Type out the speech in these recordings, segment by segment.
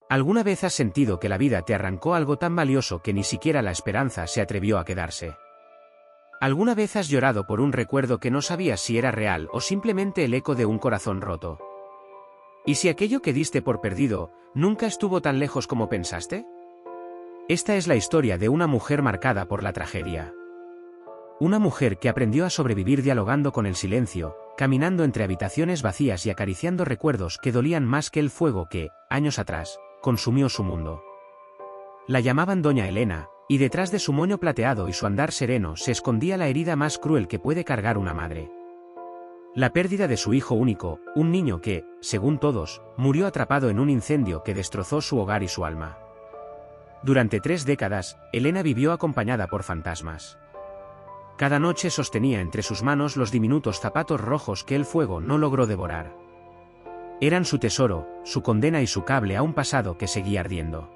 ¿Alguna vez has sentido que la vida te arrancó algo tan valioso que ni siquiera la esperanza se atrevió a quedarse? ¿Alguna vez has llorado por un recuerdo que no sabías si era real o simplemente el eco de un corazón roto? ¿Y si aquello que diste por perdido nunca estuvo tan lejos como pensaste? Esta es la historia de una mujer marcada por la tragedia. Una mujer que aprendió a sobrevivir dialogando con el silencio, caminando entre habitaciones vacías y acariciando recuerdos que dolían más que el fuego que, años atrás, consumió su mundo. La llamaban Doña Elena, y detrás de su moño plateado y su andar sereno se escondía la herida más cruel que puede cargar una madre. La pérdida de su hijo único, un niño que, según todos, murió atrapado en un incendio que destrozó su hogar y su alma. Durante 3 décadas, Elena vivió acompañada por fantasmas. Cada noche sostenía entre sus manos los diminutos zapatos rojos que el fuego no logró devorar. Eran su tesoro, su condena y su cable a un pasado que seguía ardiendo.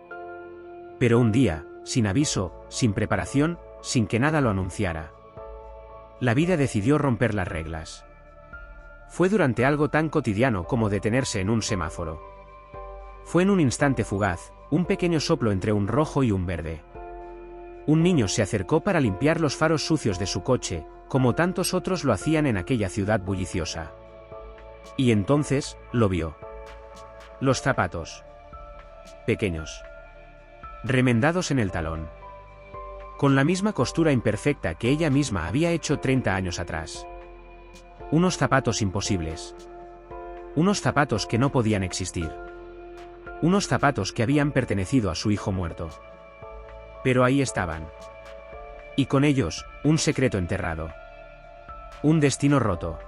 Pero un día, sin aviso, sin preparación, sin que nada lo anunciara, la vida decidió romper las reglas. Fue durante algo tan cotidiano como detenerse en un semáforo. Fue en un instante fugaz, un pequeño soplo entre un rojo y un verde. Un niño se acercó para limpiar los faros sucios de su coche, como tantos otros lo hacían en aquella ciudad bulliciosa. Y entonces, lo vio. Los zapatos. Pequeños. Remendados en el talón. Con la misma costura imperfecta que ella misma había hecho 30 años atrás. Unos zapatos imposibles. Unos zapatos que no podían existir. Unos zapatos que habían pertenecido a su hijo muerto. Pero ahí estaban. Y con ellos, un secreto enterrado. Un destino roto.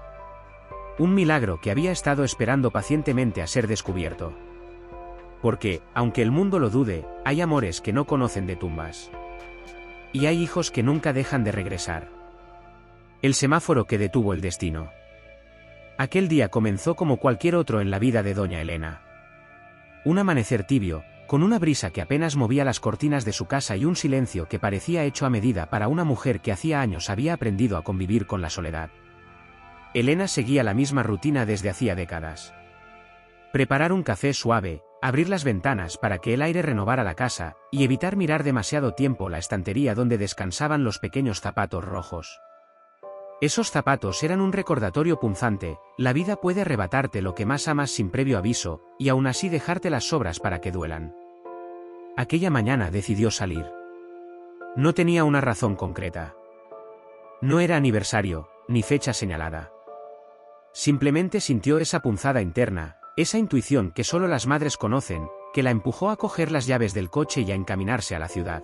Un milagro que había estado esperando pacientemente a ser descubierto. Porque, aunque el mundo lo dude, hay amores que no conocen de tumbas. Y hay hijos que nunca dejan de regresar. El semáforo que detuvo el destino. Aquel día comenzó como cualquier otro en la vida de Doña Elena. Un amanecer tibio, con una brisa que apenas movía las cortinas de su casa y un silencio que parecía hecho a medida para una mujer que hacía años había aprendido a convivir con la soledad. Elena seguía la misma rutina desde hacía décadas. Preparar un café suave, abrir las ventanas para que el aire renovara la casa, y evitar mirar demasiado tiempo la estantería donde descansaban los pequeños zapatos rojos. Esos zapatos eran un recordatorio punzante: la vida puede arrebatarte lo que más amas sin previo aviso, y aún así dejarte las sobras para que duelan. Aquella mañana decidió salir. No tenía una razón concreta. No era aniversario, ni fecha señalada. Simplemente sintió esa punzada interna, esa intuición que solo las madres conocen, que la empujó a coger las llaves del coche y a encaminarse a la ciudad.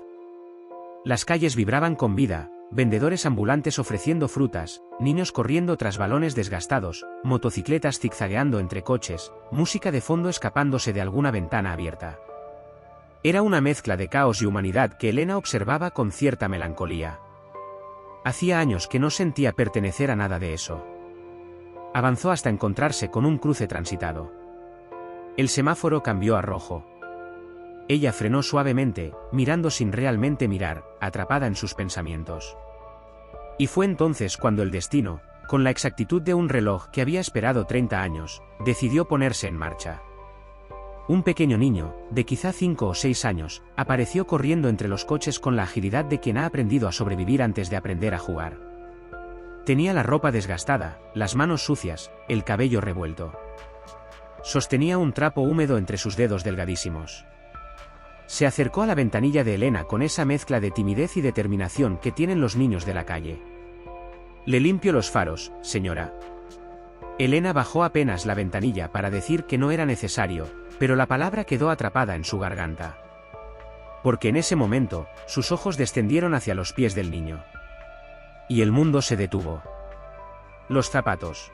Las calles vibraban con vida. Vendedores ambulantes ofreciendo frutas, niños corriendo tras balones desgastados, motocicletas zigzagueando entre coches, música de fondo escapándose de alguna ventana abierta. Era una mezcla de caos y humanidad que Elena observaba con cierta melancolía. Hacía años que no sentía pertenecer a nada de eso. Avanzó hasta encontrarse con un cruce transitado. El semáforo cambió a rojo. Ella frenó suavemente, mirando sin realmente mirar, atrapada en sus pensamientos. Y fue entonces cuando el destino, con la exactitud de un reloj que había esperado 30 años, decidió ponerse en marcha. Un pequeño niño, de quizá 5 o 6 años, apareció corriendo entre los coches con la agilidad de quien ha aprendido a sobrevivir antes de aprender a jugar. Tenía la ropa desgastada, las manos sucias, el cabello revuelto. Sostenía un trapo húmedo entre sus dedos delgadísimos. Se acercó a la ventanilla de Elena con esa mezcla de timidez y determinación que tienen los niños de la calle. «Le limpio los faros, señora». Elena bajó apenas la ventanilla para decir que no era necesario, pero la palabra quedó atrapada en su garganta. Porque en ese momento, sus ojos descendieron hacia los pies del niño. Y el mundo se detuvo. Los zapatos.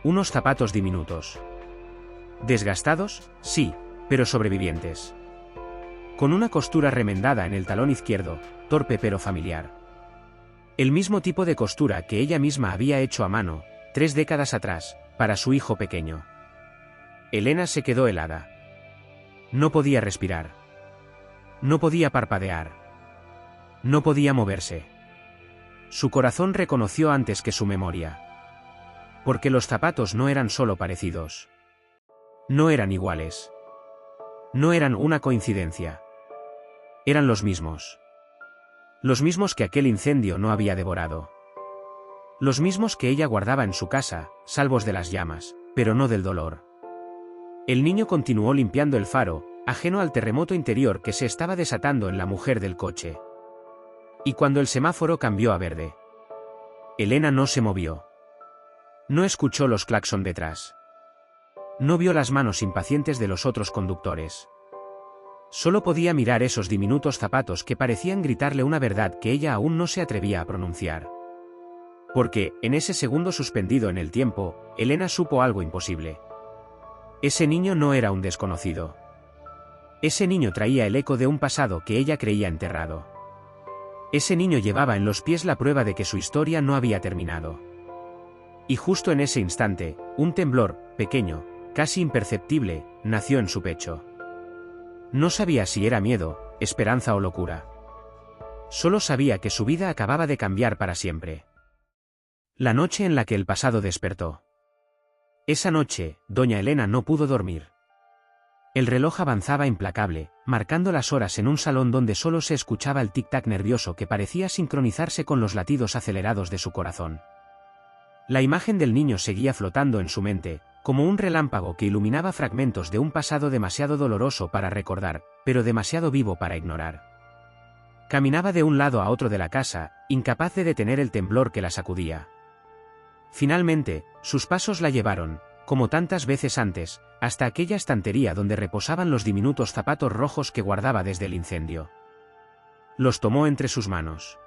Unos zapatos diminutos. Desgastados, sí, pero sobrevivientes. Con una costura remendada en el talón izquierdo, torpe pero familiar. El mismo tipo de costura que ella misma había hecho a mano, 3 décadas atrás, para su hijo pequeño. Elena se quedó helada. No podía respirar. No podía parpadear. No podía moverse. Su corazón reconoció antes que su memoria. Porque los zapatos no eran solo parecidos. No eran iguales. No eran una coincidencia. Eran los mismos. Los mismos que aquel incendio no había devorado. Los mismos que ella guardaba en su casa, salvos de las llamas, pero no del dolor. El niño continuó limpiando el faro, ajeno al terremoto interior que se estaba desatando en la mujer del coche. Y cuando el semáforo cambió a verde, Elena no se movió. No escuchó los claxon detrás. No vio las manos impacientes de los otros conductores. Solo podía mirar esos diminutos zapatos que parecían gritarle una verdad que ella aún no se atrevía a pronunciar. Porque, en ese segundo suspendido en el tiempo, Elena supo algo imposible. Ese niño no era un desconocido. Ese niño traía el eco de un pasado que ella creía enterrado. Ese niño llevaba en los pies la prueba de que su historia no había terminado. Y justo en ese instante, un temblor, pequeño, casi imperceptible, nació en su pecho. No sabía si era miedo, esperanza o locura. Solo sabía que su vida acababa de cambiar para siempre. La noche en la que el pasado despertó. Esa noche, doña Elena no pudo dormir. El reloj avanzaba implacable, marcando las horas en un salón donde solo se escuchaba el tic-tac nervioso que parecía sincronizarse con los latidos acelerados de su corazón. La imagen del niño seguía flotando en su mente, como un relámpago que iluminaba fragmentos de un pasado demasiado doloroso para recordar, pero demasiado vivo para ignorar. Caminaba de un lado a otro de la casa, incapaz de detener el temblor que la sacudía. Finalmente, sus pasos la llevaron, como tantas veces antes, hasta aquella estantería donde reposaban los diminutos zapatos rojos que guardaba desde el incendio. Los tomó entre sus manos.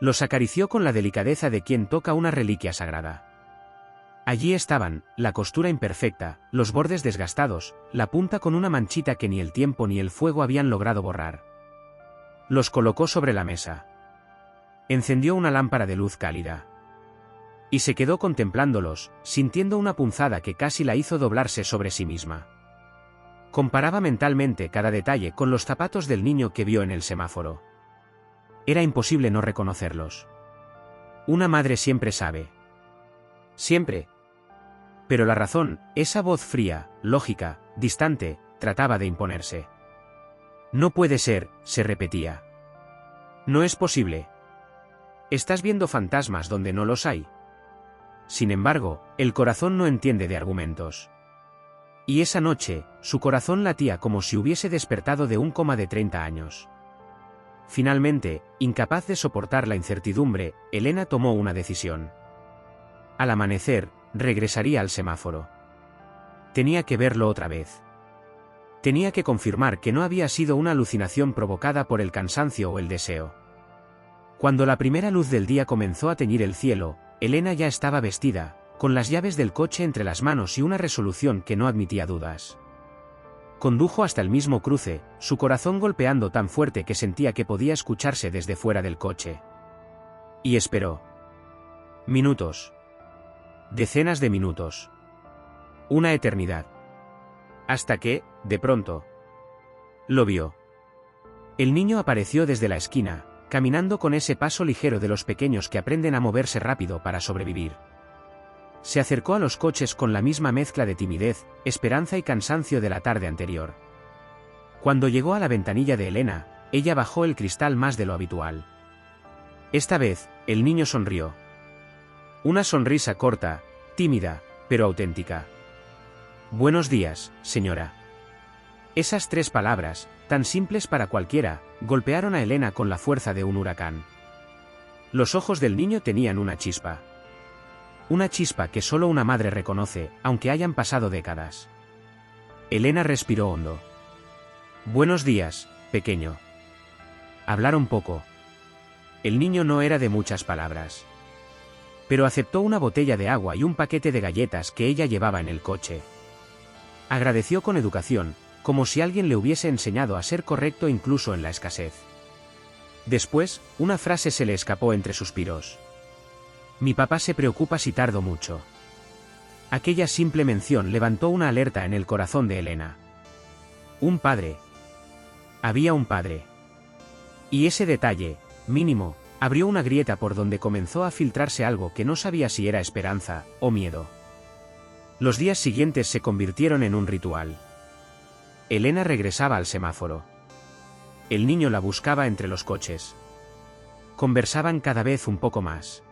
Los acarició con la delicadeza de quien toca una reliquia sagrada. Allí estaban, la costura imperfecta, los bordes desgastados, la punta con una manchita que ni el tiempo ni el fuego habían logrado borrar. Los colocó sobre la mesa. Encendió una lámpara de luz cálida. Y se quedó contemplándolos, sintiendo una punzada que casi la hizo doblarse sobre sí misma. Comparaba mentalmente cada detalle con los zapatos del niño que vio en el semáforo. Era imposible no reconocerlos. Una madre siempre sabe. Siempre. Pero la razón, esa voz fría, lógica, distante, trataba de imponerse. No puede ser, se repetía. No es posible. Estás viendo fantasmas donde no los hay. Sin embargo, el corazón no entiende de argumentos. Y esa noche, su corazón latía como si hubiese despertado de un coma de 30 años. Finalmente, incapaz de soportar la incertidumbre, Elena tomó una decisión. Al amanecer, regresaría al semáforo. Tenía que verlo otra vez. Tenía que confirmar que no había sido una alucinación provocada por el cansancio o el deseo. Cuando la primera luz del día comenzó a teñir el cielo, Elena ya estaba vestida, con las llaves del coche entre las manos y una resolución que no admitía dudas. Condujo hasta el mismo cruce, su corazón golpeando tan fuerte que sentía que podía escucharse desde fuera del coche. Y esperó. Minutos. Decenas de minutos. Una eternidad. Hasta que, de pronto, lo vio. El niño apareció desde la esquina, caminando con ese paso ligero de los pequeños que aprenden a moverse rápido para sobrevivir. Se acercó a los coches con la misma mezcla de timidez, esperanza y cansancio de la tarde anterior. Cuando llegó a la ventanilla de Elena, ella bajó el cristal más de lo habitual. Esta vez, el niño sonrió. Una sonrisa corta, tímida, pero auténtica. «Buenos días, señora». Esas 3 palabras, tan simples para cualquiera, golpearon a Elena con la fuerza de un huracán. Los ojos del niño tenían una chispa. Una chispa que solo una madre reconoce, aunque hayan pasado décadas. Elena respiró hondo. «Buenos días, pequeño». Hablaron poco. El niño no era de muchas palabras. Pero aceptó una botella de agua y un paquete de galletas que ella llevaba en el coche. Agradeció con educación, como si alguien le hubiese enseñado a ser correcto incluso en la escasez. Después, una frase se le escapó entre suspiros. «Mi papá se preocupa si tardo mucho». Aquella simple mención levantó una alerta en el corazón de Elena. Un padre. Había un padre. Y ese detalle, mínimo, abrió una grieta por donde comenzó a filtrarse algo que no sabía si era esperanza o miedo. Los días siguientes se convirtieron en un ritual. Elena regresaba al semáforo. El niño la buscaba entre los coches. Conversaban cada vez un poco más.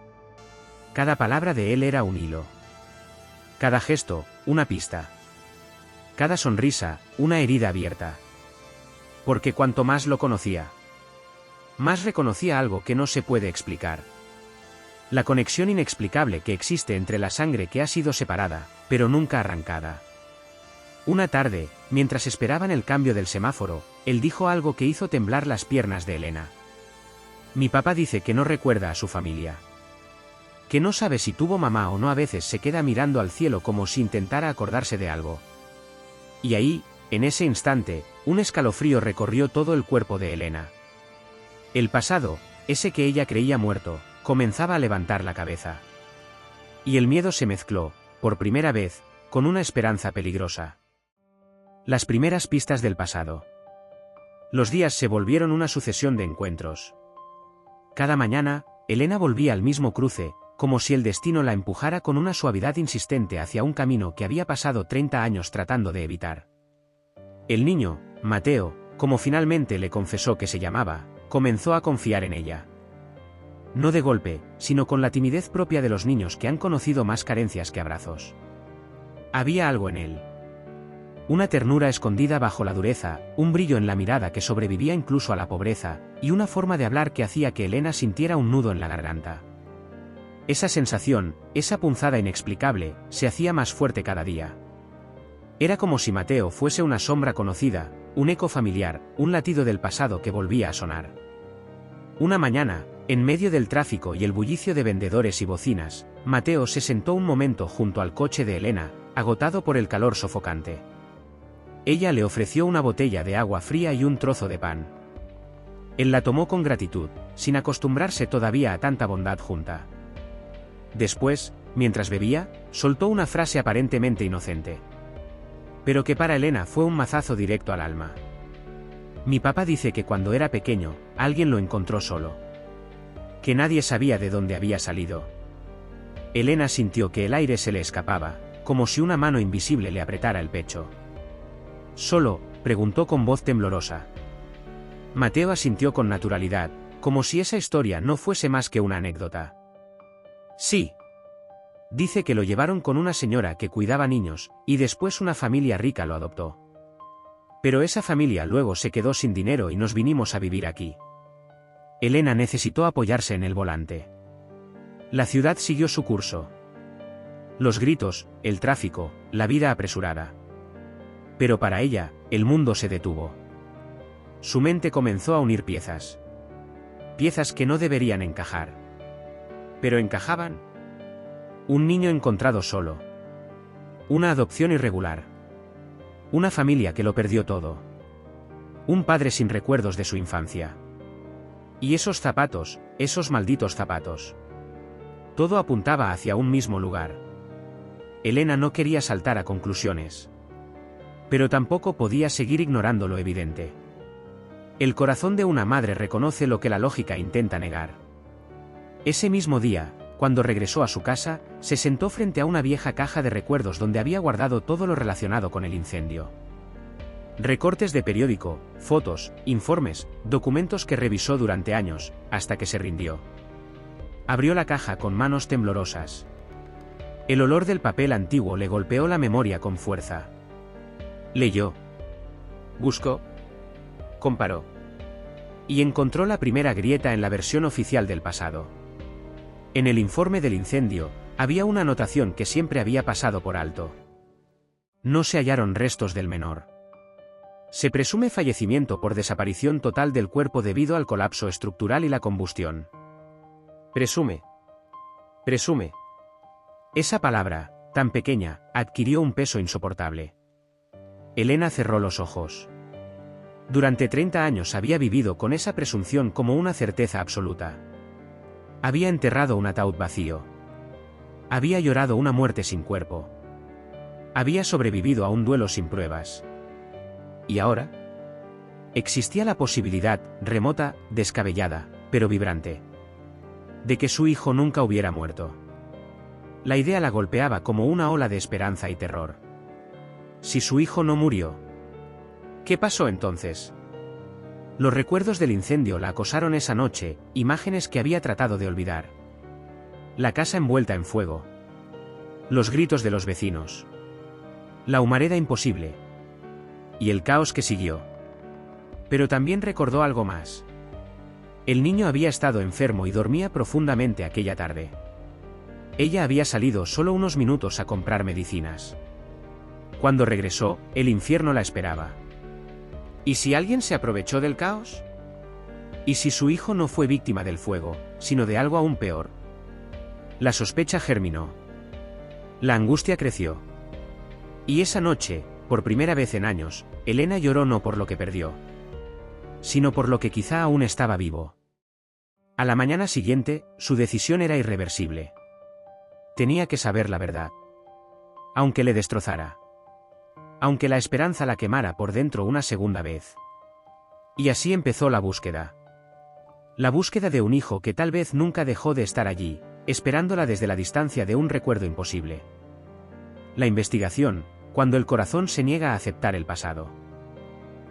Cada palabra de él era un hilo. Cada gesto, una pista. Cada sonrisa, una herida abierta. Porque cuanto más lo conocía, más reconocía algo que no se puede explicar. La conexión inexplicable que existe entre la sangre que ha sido separada, pero nunca arrancada. Una tarde, mientras esperaban el cambio del semáforo, él dijo algo que hizo temblar las piernas de Elena. Mi papá dice que no recuerda a su familia. Que no sabe si tuvo mamá o no, a veces se queda mirando al cielo como si intentara acordarse de algo. Y ahí, en ese instante, un escalofrío recorrió todo el cuerpo de Elena. El pasado, ese que ella creía muerto, comenzaba a levantar la cabeza. Y el miedo se mezcló, por primera vez, con una esperanza peligrosa. Las primeras pistas del pasado. Los días se volvieron una sucesión de encuentros. Cada mañana, Elena volvía al mismo cruce, como si el destino la empujara con una suavidad insistente hacia un camino que había pasado 30 años tratando de evitar. El niño, Mateo, como finalmente le confesó que se llamaba, comenzó a confiar en ella. No de golpe, sino con la timidez propia de los niños que han conocido más carencias que abrazos. Había algo en él. Una ternura escondida bajo la dureza, un brillo en la mirada que sobrevivía incluso a la pobreza, y una forma de hablar que hacía que Elena sintiera un nudo en la garganta. Esa sensación, esa punzada inexplicable, se hacía más fuerte cada día. Era como si Mateo fuese una sombra conocida, un eco familiar, un latido del pasado que volvía a sonar. Una mañana, en medio del tráfico y el bullicio de vendedores y bocinas, Mateo se sentó un momento junto al coche de Elena, agotado por el calor sofocante. Ella le ofreció una botella de agua fría y un trozo de pan. Él la tomó con gratitud, sin acostumbrarse todavía a tanta bondad junta. Después, mientras bebía, soltó una frase aparentemente inocente, pero que para Elena fue un mazazo directo al alma. Mi papá dice que cuando era pequeño, alguien lo encontró solo. Que nadie sabía de dónde había salido. Elena sintió que el aire se le escapaba, como si una mano invisible le apretara el pecho. ¿Solo?, preguntó con voz temblorosa. Mateo asintió con naturalidad, como si esa historia no fuese más que una anécdota. Sí. Dice que lo llevaron con una señora que cuidaba niños, y después una familia rica lo adoptó. Pero esa familia luego se quedó sin dinero y nos vinimos a vivir aquí. Elena necesitó apoyarse en el volante. La ciudad siguió su curso. Los gritos, el tráfico, la vida apresurada. Pero para ella, el mundo se detuvo. Su mente comenzó a unir piezas. Piezas que no deberían encajar. Pero encajaban. Un niño encontrado solo. Una adopción irregular. Una familia que lo perdió todo. Un padre sin recuerdos de su infancia. Y esos zapatos, esos malditos zapatos. Todo apuntaba hacia un mismo lugar. Elena no quería saltar a conclusiones. Pero tampoco podía seguir ignorando lo evidente. El corazón de una madre reconoce lo que la lógica intenta negar. Ese mismo día, cuando regresó a su casa, se sentó frente a una vieja caja de recuerdos donde había guardado todo lo relacionado con el incendio. Recortes de periódico, fotos, informes, documentos que revisó durante años, hasta que se rindió. Abrió la caja con manos temblorosas. El olor del papel antiguo le golpeó la memoria con fuerza. Leyó. Buscó. Comparó. Y encontró la primera grieta en la versión oficial del pasado. En el informe del incendio, había una anotación que siempre había pasado por alto. No se hallaron restos del menor. Se presume fallecimiento por desaparición total del cuerpo debido al colapso estructural y la combustión. Presume. Presume. Esa palabra, tan pequeña, adquirió un peso insoportable. Elena cerró los ojos. Durante 30 años había vivido con esa presunción como una certeza absoluta. Había enterrado un ataúd vacío. Había llorado una muerte sin cuerpo. Había sobrevivido a un duelo sin pruebas. ¿Y ahora? Existía la posibilidad, remota, descabellada, pero vibrante, de que su hijo nunca hubiera muerto. La idea la golpeaba como una ola de esperanza y terror. Si su hijo no murió, ¿Qué pasó entonces? Los recuerdos del incendio la acosaron esa noche, imágenes que había tratado de olvidar. La casa envuelta en fuego. Los gritos de los vecinos. La humareda imposible. Y el caos que siguió. Pero también recordó algo más. El niño había estado enfermo y dormía profundamente aquella tarde. Ella había salido solo unos minutos a comprar medicinas. Cuando regresó, el infierno la esperaba. ¿Y si alguien se aprovechó del caos? ¿Y si su hijo no fue víctima del fuego, sino de algo aún peor? La sospecha germinó. La angustia creció. Y esa noche, por primera vez en años, Elena lloró no por lo que perdió, sino por lo que quizá aún estaba vivo. A la mañana siguiente, su decisión era irreversible. Tenía que saber la verdad. Aunque le destrozara. Aunque la esperanza la quemara por dentro una segunda vez. Y así empezó la búsqueda. La búsqueda de un hijo que tal vez nunca dejó de estar allí, esperándola desde la distancia de un recuerdo imposible. La investigación, cuando el corazón se niega a aceptar el pasado.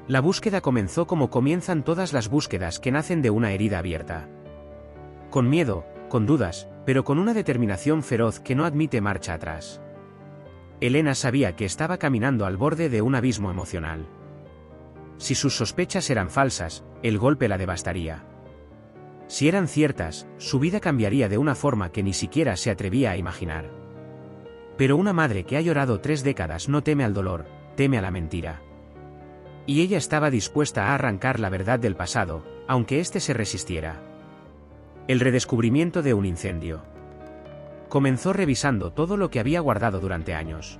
La búsqueda comenzó como comienzan todas las búsquedas que nacen de una herida abierta. Con miedo, con dudas, pero con una determinación feroz que no admite marcha atrás. Elena sabía que estaba caminando al borde de un abismo emocional. Si sus sospechas eran falsas, el golpe la devastaría. Si eran ciertas, su vida cambiaría de una forma que ni siquiera se atrevía a imaginar. Pero una madre que ha llorado 3 décadas no teme al dolor, teme a la mentira. Y ella estaba dispuesta a arrancar la verdad del pasado, aunque éste se resistiera. El redescubrimiento de un incendio. Comenzó revisando todo lo que había guardado durante años.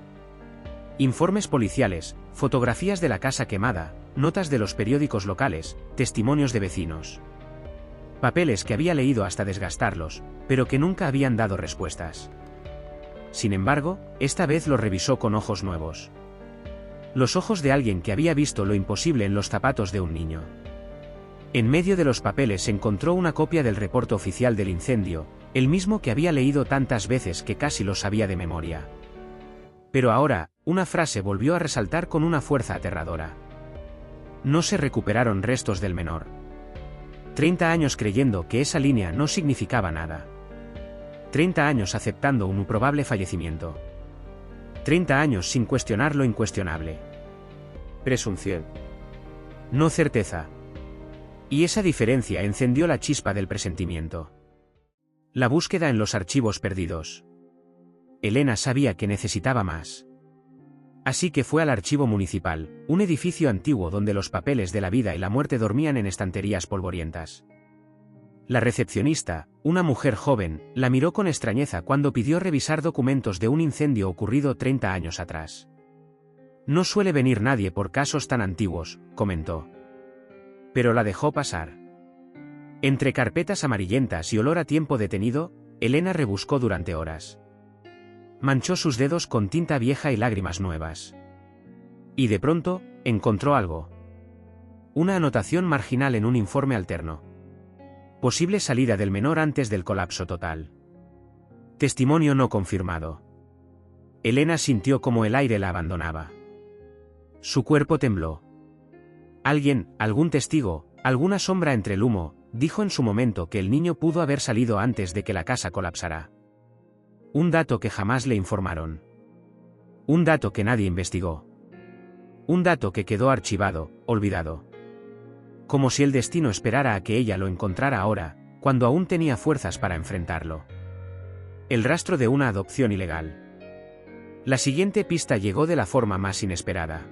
Informes policiales, fotografías de la casa quemada, notas de los periódicos locales, testimonios de vecinos. Papeles que había leído hasta desgastarlos, pero que nunca habían dado respuestas. Sin embargo, esta vez los revisó con ojos nuevos. Los ojos de alguien que había visto lo imposible en los zapatos de un niño. En medio de los papeles encontró una copia del reporte oficial del incendio, el mismo que había leído tantas veces que casi lo sabía de memoria. Pero ahora, una frase volvió a resaltar con una fuerza aterradora. No se recuperaron restos del menor. 30 años creyendo que esa línea no significaba nada. 30 años aceptando un probable fallecimiento. 30 años sin cuestionar lo incuestionable. Presunción. No certeza. Y esa diferencia encendió la chispa del presentimiento. La búsqueda en los archivos perdidos. Elena sabía que necesitaba más. Así que fue al archivo municipal, un edificio antiguo donde los papeles de la vida y la muerte dormían en estanterías polvorientas. La recepcionista, una mujer joven, la miró con extrañeza cuando pidió revisar documentos de un incendio ocurrido 30 años atrás. No suele venir nadie por casos tan antiguos, comentó. Pero la dejó pasar. Entre carpetas amarillentas y olor a tiempo detenido, Elena rebuscó durante horas. Manchó sus dedos con tinta vieja y lágrimas nuevas. Y de pronto, encontró algo. Una anotación marginal en un informe alterno. Posible salida del menor antes del colapso total. Testimonio no confirmado. Elena sintió como el aire la abandonaba. Su cuerpo tembló. Alguien, algún testigo, alguna sombra entre el humo, dijo en su momento que el niño pudo haber salido antes de que la casa colapsara. Un dato que jamás le informaron. Un dato que nadie investigó. Un dato que quedó archivado, olvidado. Como si el destino esperara a que ella lo encontrara ahora, cuando aún tenía fuerzas para enfrentarlo. El rastro de una adopción ilegal. La siguiente pista llegó de la forma más inesperada.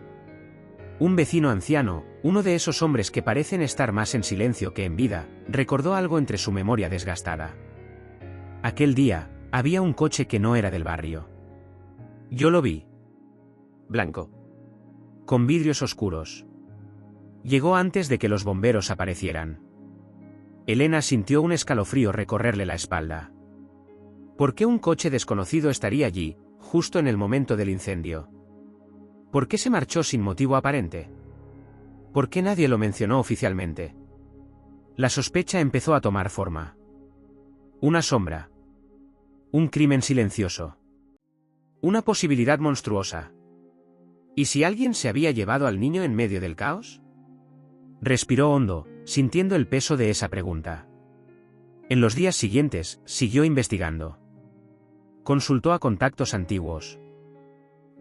Un vecino anciano, uno de esos hombres que parecen estar más en silencio que en vida, recordó algo entre su memoria desgastada. Aquel día, había un coche que no era del barrio. Yo lo vi. Blanco. Con vidrios oscuros. Llegó antes de que los bomberos aparecieran. Elena sintió un escalofrío recorrerle la espalda. ¿Por qué un coche desconocido estaría allí, justo en el momento del incendio? ¿Por qué se marchó sin motivo aparente? ¿Por qué nadie lo mencionó oficialmente? La sospecha empezó a tomar forma. Una sombra. Un crimen silencioso. Una posibilidad monstruosa. ¿Y si alguien se había llevado al niño en medio del caos? Respiró hondo, sintiendo el peso de esa pregunta. En los días siguientes, siguió investigando. Consultó a contactos antiguos.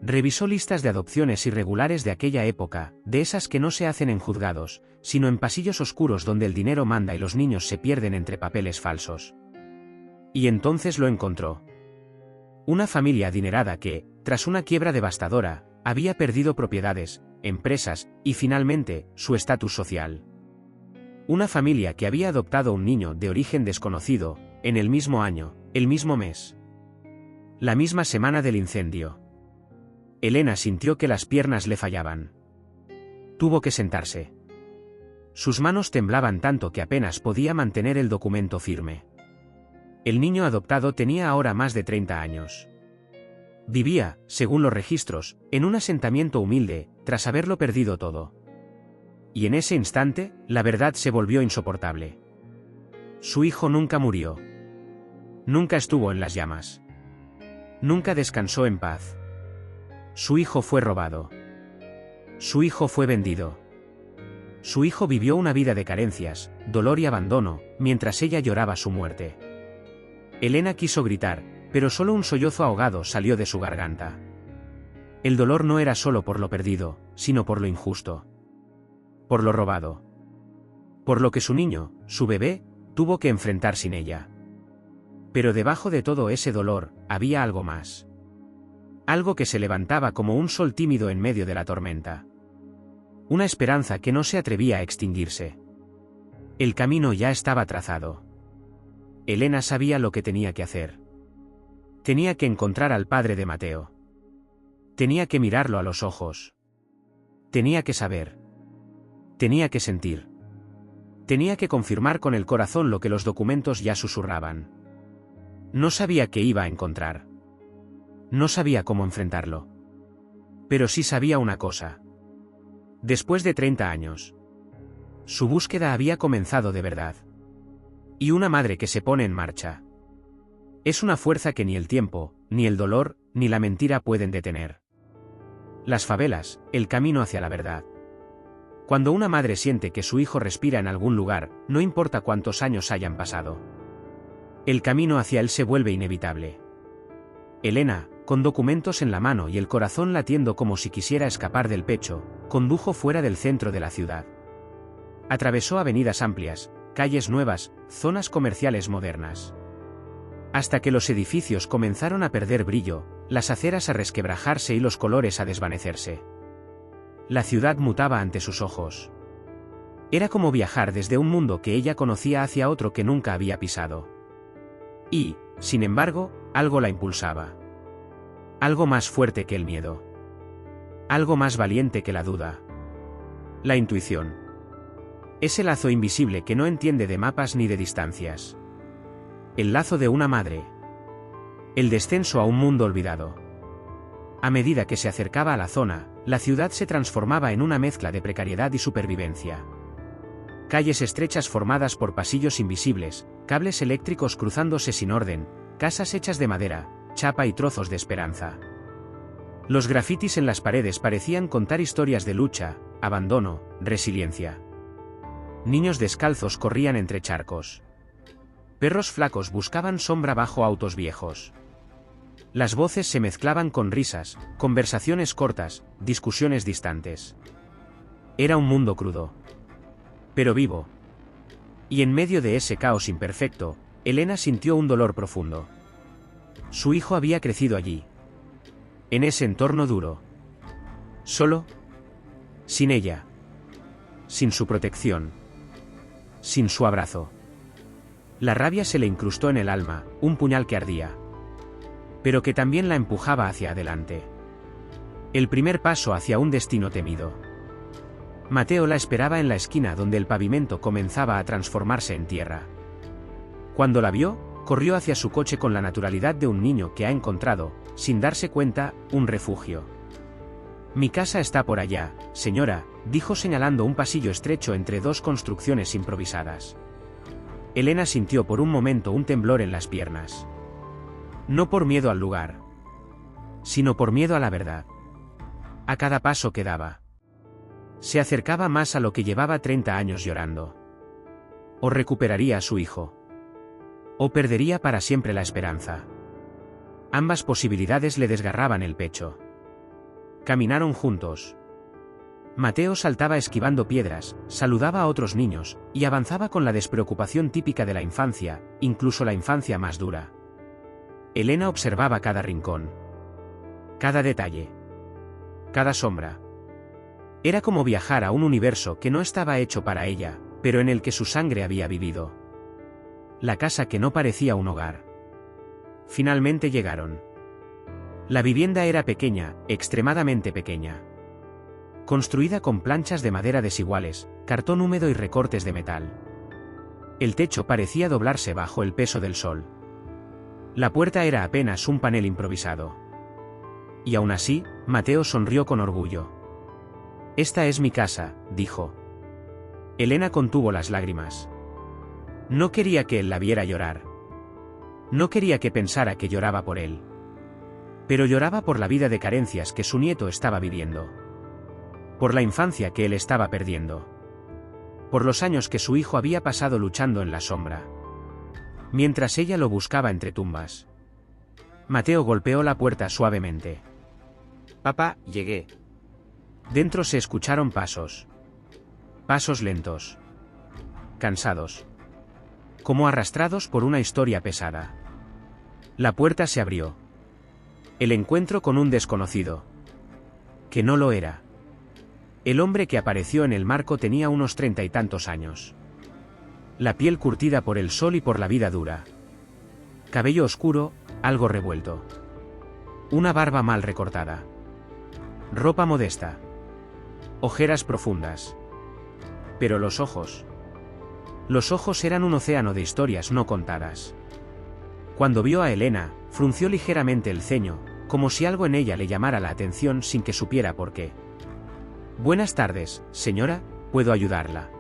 Revisó listas de adopciones irregulares de aquella época, de esas que no se hacen en juzgados, sino en pasillos oscuros donde el dinero manda y los niños se pierden entre papeles falsos. Y entonces lo encontró. Una familia adinerada que, tras una quiebra devastadora, había perdido propiedades, empresas, y finalmente, su estatus social. Una familia que había adoptado un niño de origen desconocido, en el mismo año, el mismo mes. La misma semana del incendio. Elena sintió que las piernas le fallaban. Tuvo que sentarse. Sus manos temblaban tanto que apenas podía mantener el documento firme. El niño adoptado tenía ahora más de 30 años. Vivía, según los registros, en un asentamiento humilde, tras haberlo perdido todo. Y en ese instante, la verdad se volvió insoportable. Su hijo nunca murió. Nunca estuvo en las llamas. Nunca descansó en paz. Su hijo fue robado. Su hijo fue vendido. Su hijo vivió una vida de carencias, dolor y abandono, mientras ella lloraba su muerte. Elena quiso gritar, pero solo un sollozo ahogado salió de su garganta. El dolor no era solo por lo perdido, sino por lo injusto. Por lo robado. Por lo que su niño, su bebé, tuvo que enfrentar sin ella. Pero debajo de todo ese dolor, había algo más. Algo que se levantaba como un sol tímido en medio de la tormenta. Una esperanza que no se atrevía a extinguirse. El camino ya estaba trazado. Elena sabía lo que tenía que hacer. Tenía que encontrar al padre de Mateo. Tenía que mirarlo a los ojos. Tenía que saber. Tenía que sentir. Tenía que confirmar con el corazón lo que los documentos ya susurraban. No sabía qué iba a encontrar. No sabía cómo enfrentarlo. Pero sí sabía una cosa. Después de 30 años, su búsqueda había comenzado de verdad. Y una madre que se pone en marcha es una fuerza que ni el tiempo, ni el dolor, ni la mentira pueden detener. Las favelas, el camino hacia la verdad. Cuando una madre siente que su hijo respira en algún lugar, no importa cuántos años hayan pasado. El camino hacia él se vuelve inevitable. Elena, con documentos en la mano y el corazón latiendo como si quisiera escapar del pecho, condujo fuera del centro de la ciudad. Atravesó avenidas amplias, calles nuevas, zonas comerciales modernas. Hasta que los edificios comenzaron a perder brillo, las aceras a resquebrajarse y los colores a desvanecerse. La ciudad mutaba ante sus ojos. Era como viajar desde un mundo que ella conocía hacia otro que nunca había pisado. Y, sin embargo, algo la impulsaba. Algo más fuerte que el miedo. Algo más valiente que la duda. La intuición. Ese lazo invisible que no entiende de mapas ni de distancias. El lazo de una madre. El descenso a un mundo olvidado. A medida que se acercaba a la zona, la ciudad se transformaba en una mezcla de precariedad y supervivencia. Calles estrechas formadas por pasillos invisibles, cables eléctricos cruzándose sin orden, casas hechas de madera, chapa y trozos de esperanza. Los grafitis en las paredes parecían contar historias de lucha, abandono, resiliencia. Niños descalzos corrían entre charcos. Perros flacos buscaban sombra bajo autos viejos. Las voces se mezclaban con risas, conversaciones cortas, discusiones distantes. Era un mundo crudo. Pero vivo. Y en medio de ese caos imperfecto, Elena sintió un dolor profundo. Su hijo había crecido allí. En ese entorno duro. Solo. Sin ella. Sin su protección. Sin su abrazo. La rabia se le incrustó en el alma, un puñal que ardía. Pero que también la empujaba hacia adelante. El primer paso hacia un destino temido. Mateo la esperaba en la esquina donde el pavimento comenzaba a transformarse en tierra. Cuando la vio, corrió hacia su coche con la naturalidad de un niño que ha encontrado, sin darse cuenta, un refugio. «Mi casa está por allá, señora», dijo señalando un pasillo estrecho entre dos construcciones improvisadas. Elena sintió por un momento un temblor en las piernas. No por miedo al lugar, sino por miedo a la verdad. a cada paso que daba. Se acercaba más a lo que llevaba 30 años llorando. O recuperaría a su hijo. O perdería para siempre la esperanza. Ambas posibilidades le desgarraban el pecho. Caminaron juntos. Mateo saltaba esquivando piedras, saludaba a otros niños, y avanzaba con la despreocupación típica de la infancia, incluso la infancia más dura. Elena observaba cada rincón. Cada detalle. Cada sombra. Era como viajar a un universo que no estaba hecho para ella, pero en el que su sangre había vivido. La casa que no parecía un hogar. Finalmente llegaron. La vivienda era pequeña, extremadamente pequeña. Construida con planchas de madera desiguales, cartón húmedo y recortes de metal. El techo parecía doblarse bajo el peso del sol. La puerta era apenas un panel improvisado. Y aún así, Mateo sonrió con orgullo. «Esta es mi casa», dijo. Elena contuvo las lágrimas. No quería que él la viera llorar. No quería que pensara que lloraba por él. Pero lloraba por la vida de carencias que su nieto estaba viviendo. Por la infancia que él estaba perdiendo. Por los años que su hijo había pasado luchando en la sombra. Mientras ella lo buscaba entre tumbas. Mateo golpeó la puerta suavemente. «Papá, llegué». Dentro se escucharon pasos. Pasos lentos. Cansados. Como arrastrados por una historia pesada. La puerta se abrió. El encuentro con un desconocido. Que no lo era. El hombre que apareció en el marco tenía unos 30 y tantos años. La piel curtida por el sol y por la vida dura. Cabello oscuro, algo revuelto. Una barba mal recortada. Ropa modesta. Ojeras profundas. Pero los ojos. Los ojos eran un océano de historias no contadas. Cuando vio a Elena, frunció ligeramente el ceño, como si algo en ella le llamara la atención sin que supiera por qué. «Buenas tardes, señora, ¿puedo ayudarla?».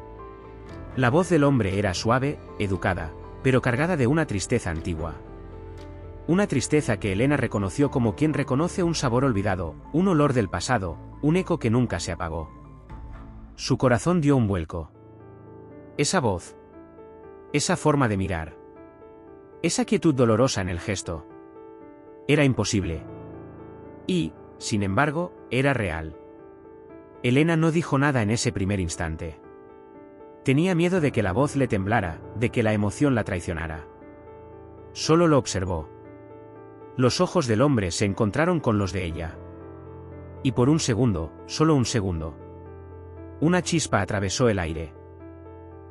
La voz del hombre era suave, educada, pero cargada de una tristeza antigua. Una tristeza que Elena reconoció como quien reconoce un sabor olvidado, un olor del pasado, un eco que nunca se apagó. Su corazón dio un vuelco. Esa voz. Esa forma de mirar. Esa quietud dolorosa en el gesto. Era imposible. Y, sin embargo, era real. Elena no dijo nada en ese primer instante. Tenía miedo de que la voz le temblara, de que la emoción la traicionara. Solo lo observó. Los ojos del hombre se encontraron con los de ella. Y por un segundo, solo un segundo. Una chispa atravesó el aire.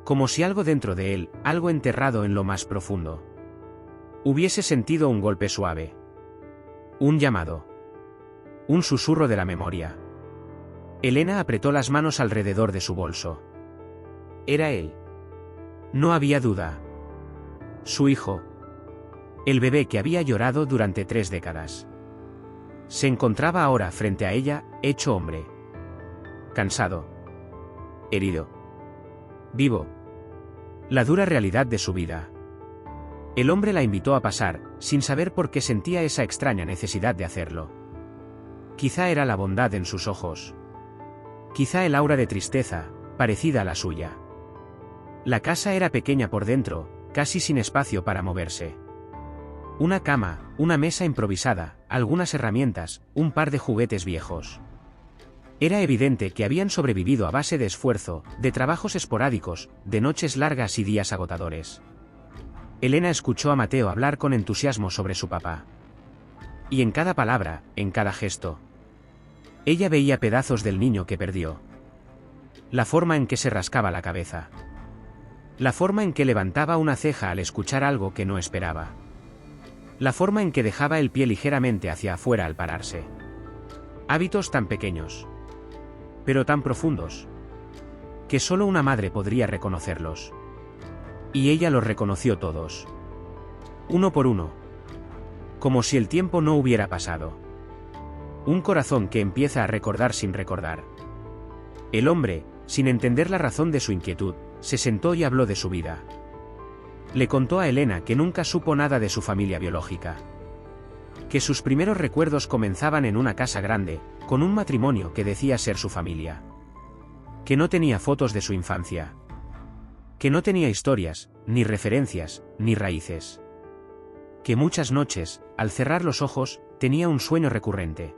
Como si algo dentro de él, algo enterrado en lo más profundo, hubiese sentido un golpe suave. Un llamado. Un susurro de la memoria. Elena apretó las manos alrededor de su bolso. Era él. No había duda. Su hijo. El bebé que había llorado durante 3 décadas. Se encontraba ahora frente a ella, hecho hombre. Cansado. Herido. Vivo. La dura realidad de su vida. El hombre la invitó a pasar, sin saber por qué sentía esa extraña necesidad de hacerlo. Quizá era la bondad en sus ojos. Quizá el aura de tristeza, parecida a la suya. La casa era pequeña por dentro, casi sin espacio para moverse. Una cama, una mesa improvisada, algunas herramientas, un par de juguetes viejos. Era evidente que habían sobrevivido a base de esfuerzo, de trabajos esporádicos, de noches largas y días agotadores. Elena escuchó a Mateo hablar con entusiasmo sobre su papá. Y en cada palabra, en cada gesto, ella veía pedazos del niño que perdió. La forma en que se rascaba la cabeza. La forma en que levantaba una ceja al escuchar algo que no esperaba. La forma en que dejaba el pie ligeramente hacia afuera al pararse. Hábitos tan pequeños, pero tan profundos, que solo una madre podría reconocerlos. Y ella los reconoció todos. Uno por uno. Como si el tiempo no hubiera pasado. Un corazón que empieza a recordar sin recordar. El hombre, sin entender la razón de su inquietud, se sentó y habló de su vida. Le contó a Elena que nunca supo nada de su familia biológica. que sus primeros recuerdos comenzaban en una casa grande, con un matrimonio que decía ser su familia. Que no tenía fotos de su infancia. Que no tenía historias, ni referencias, ni raíces. Que muchas noches, al cerrar los ojos, tenía un sueño recurrente.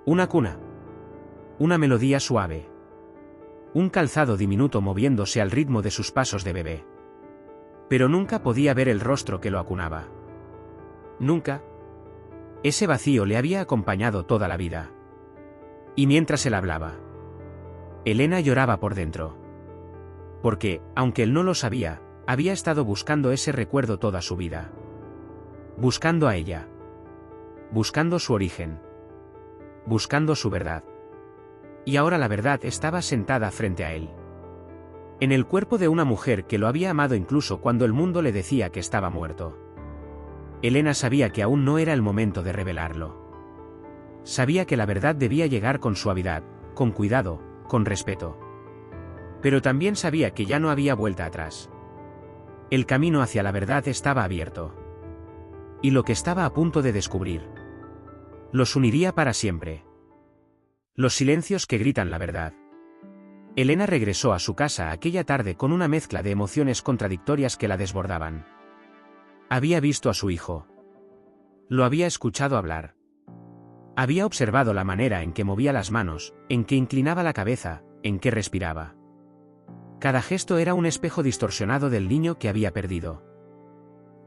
Una cuna. Una melodía suave. Un calzado diminuto moviéndose al ritmo de sus pasos de bebé. Pero nunca podía ver el rostro que lo acunaba. Nunca. Ese vacío le había acompañado toda la vida. Y mientras él hablaba, Elena lloraba por dentro. Porque, aunque él no lo sabía, había estado buscando ese recuerdo toda su vida. Buscando a ella. Buscando su origen. Buscando su verdad. Y ahora la verdad estaba sentada frente a él. En el cuerpo de una mujer que lo había amado incluso cuando el mundo le decía que estaba muerto. Elena sabía que aún no era el momento de revelarlo. Sabía que la verdad debía llegar con suavidad, con cuidado, con respeto. Pero también sabía que ya no había vuelta atrás. El camino hacia la verdad estaba abierto. Y lo que estaba a punto de descubrir los uniría para siempre. Los silencios que gritan la verdad. Elena regresó a su casa aquella tarde con una mezcla de emociones contradictorias que la desbordaban. Había visto a su hijo. Lo había escuchado hablar. Había observado la manera en que movía las manos, en que inclinaba la cabeza, en que respiraba. Cada gesto era un espejo distorsionado del niño que había perdido.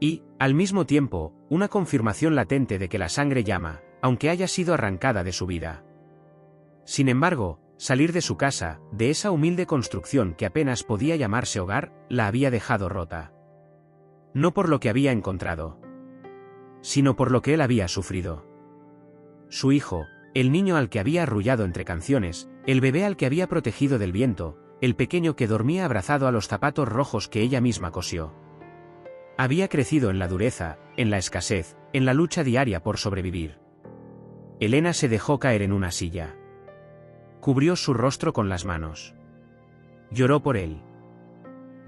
Y, al mismo tiempo, una confirmación latente de que la sangre llama, aunque haya sido arrancada de su vida. Sin embargo, salir de su casa, de esa humilde construcción que apenas podía llamarse hogar, la había dejado rota. No por lo que había encontrado, sino por lo que él había sufrido. Su hijo, el niño al que había arrullado entre canciones, el bebé al que había protegido del viento, el pequeño que dormía abrazado a los zapatos rojos que ella misma cosió. Había crecido en la dureza, en la escasez, en la lucha diaria por sobrevivir. Elena se dejó caer en una silla. Cubrió su rostro con las manos. Lloró por él.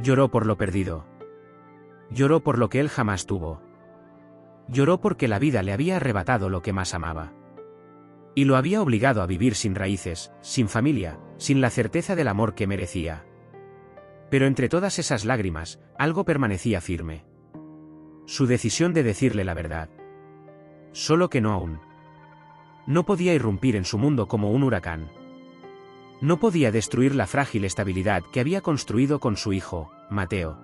Lloró por lo perdido. Lloró por lo que él jamás tuvo. Lloró porque la vida le había arrebatado lo que más amaba. Y lo había obligado a vivir sin raíces, sin familia, sin la certeza del amor que merecía. Pero entre todas esas lágrimas, algo permanecía firme. Su decisión de decirle la verdad. Solo que no aún. No podía irrumpir en su mundo como un huracán. No podía destruir la frágil estabilidad que había construido con su hijo, Mateo.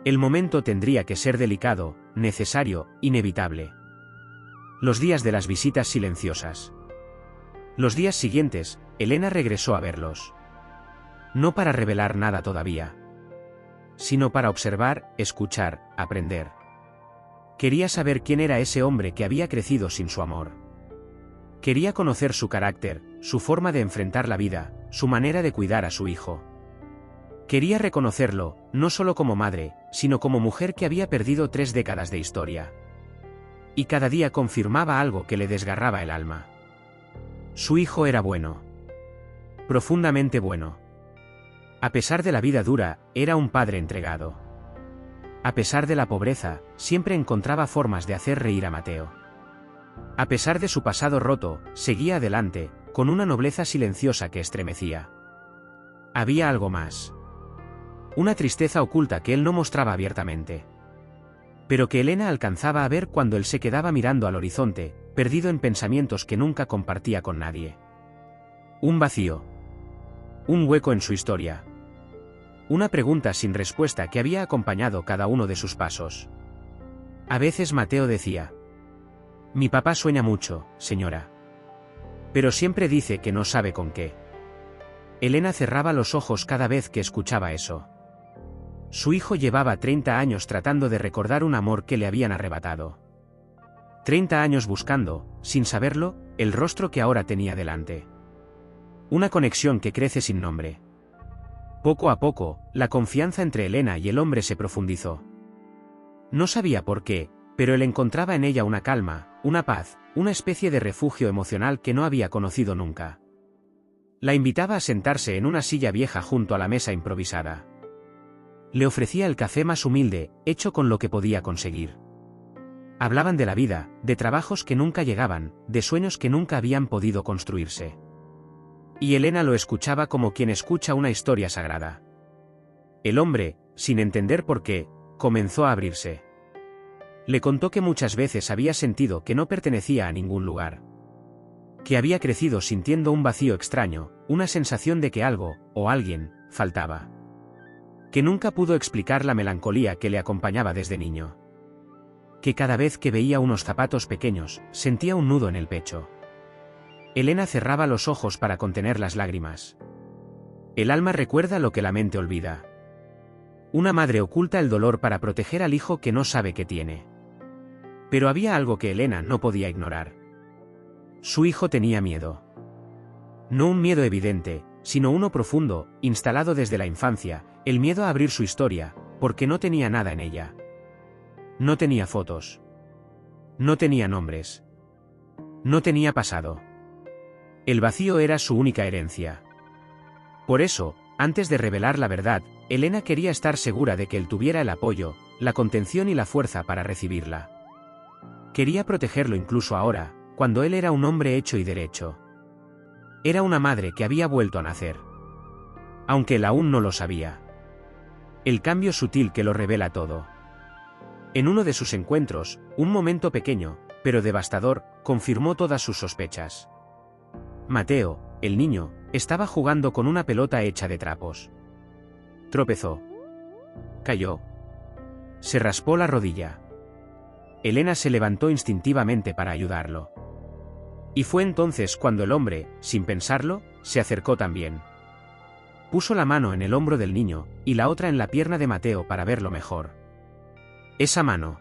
El momento tendría que ser delicado, necesario, inevitable. Los días de las visitas silenciosas. Los días siguientes, Elena regresó a verlos. No para revelar nada todavía, sino para observar, escuchar, aprender. Quería saber quién era ese hombre que había crecido sin su amor. Quería conocer su carácter, su forma de enfrentar la vida, su manera de cuidar a su hijo. Quería reconocerlo, no solo como madre, sino como mujer que había perdido 3 décadas de historia. Y cada día confirmaba algo que le desgarraba el alma. Su hijo era bueno. Profundamente bueno. A pesar de la vida dura, era un padre entregado. A pesar de la pobreza, siempre encontraba formas de hacer reír a Mateo. A pesar de su pasado roto, seguía adelante, con una nobleza silenciosa que estremecía. Había algo más. Una tristeza oculta que él no mostraba abiertamente. Pero que Elena alcanzaba a ver cuando él se quedaba mirando al horizonte, perdido en pensamientos que nunca compartía con nadie. Un vacío. Un hueco en su historia. Una pregunta sin respuesta que había acompañado cada uno de sus pasos. A veces Mateo decía: «Mi papá sueña mucho, señora. Pero siempre dice que no sabe con qué». Elena cerraba los ojos cada vez que escuchaba eso. Su hijo llevaba 30 años tratando de recordar un amor que le habían arrebatado. 30 años buscando, sin saberlo, el rostro que ahora tenía delante. Una conexión que crece sin nombre. Poco a poco, la confianza entre Elena y el hombre se profundizó. No sabía por qué, pero él encontraba en ella una calma, una paz, una especie de refugio emocional que no había conocido nunca. La invitaba a sentarse en una silla vieja junto a la mesa improvisada. Le ofrecía el café más humilde, hecho con lo que podía conseguir. Hablaban de la vida, de trabajos que nunca llegaban, de sueños que nunca habían podido construirse. Y Elena lo escuchaba como quien escucha una historia sagrada. El hombre, sin entender por qué, comenzó a abrirse. Le contó que muchas veces había sentido que no pertenecía a ningún lugar. Que había crecido sintiendo un vacío extraño, una sensación de que algo, o alguien, faltaba. Que nunca pudo explicar la melancolía que le acompañaba desde niño. Que cada vez que veía unos zapatos pequeños, sentía un nudo en el pecho. Elena cerraba los ojos para contener las lágrimas. El alma recuerda lo que la mente olvida. Una madre oculta el dolor para proteger al hijo que no sabe que tiene. Pero había algo que Elena no podía ignorar. Su hijo tenía miedo. No un miedo evidente, sino uno profundo, instalado desde la infancia, el miedo a abrir su historia, porque no tenía nada en ella. No tenía fotos. No tenía nombres. No tenía pasado. El vacío era su única herencia. Por eso, antes de revelar la verdad, Elena quería estar segura de que él tuviera el apoyo, la contención y la fuerza para recibirla. Quería protegerlo incluso ahora, cuando él era un hombre hecho y derecho. Era una madre que había vuelto a nacer. Aunque él aún no lo sabía. El cambio sutil que lo revela todo. En uno de sus encuentros, un momento pequeño, pero devastador, confirmó todas sus sospechas. Mateo, el niño, estaba jugando con una pelota hecha de trapos. Tropezó. Cayó. Se raspó la rodilla. Elena se levantó instintivamente para ayudarlo. Y fue entonces cuando el hombre, sin pensarlo, se acercó también. Puso la mano en el hombro del niño, y la otra en la pierna de Mateo para verlo mejor. Esa mano.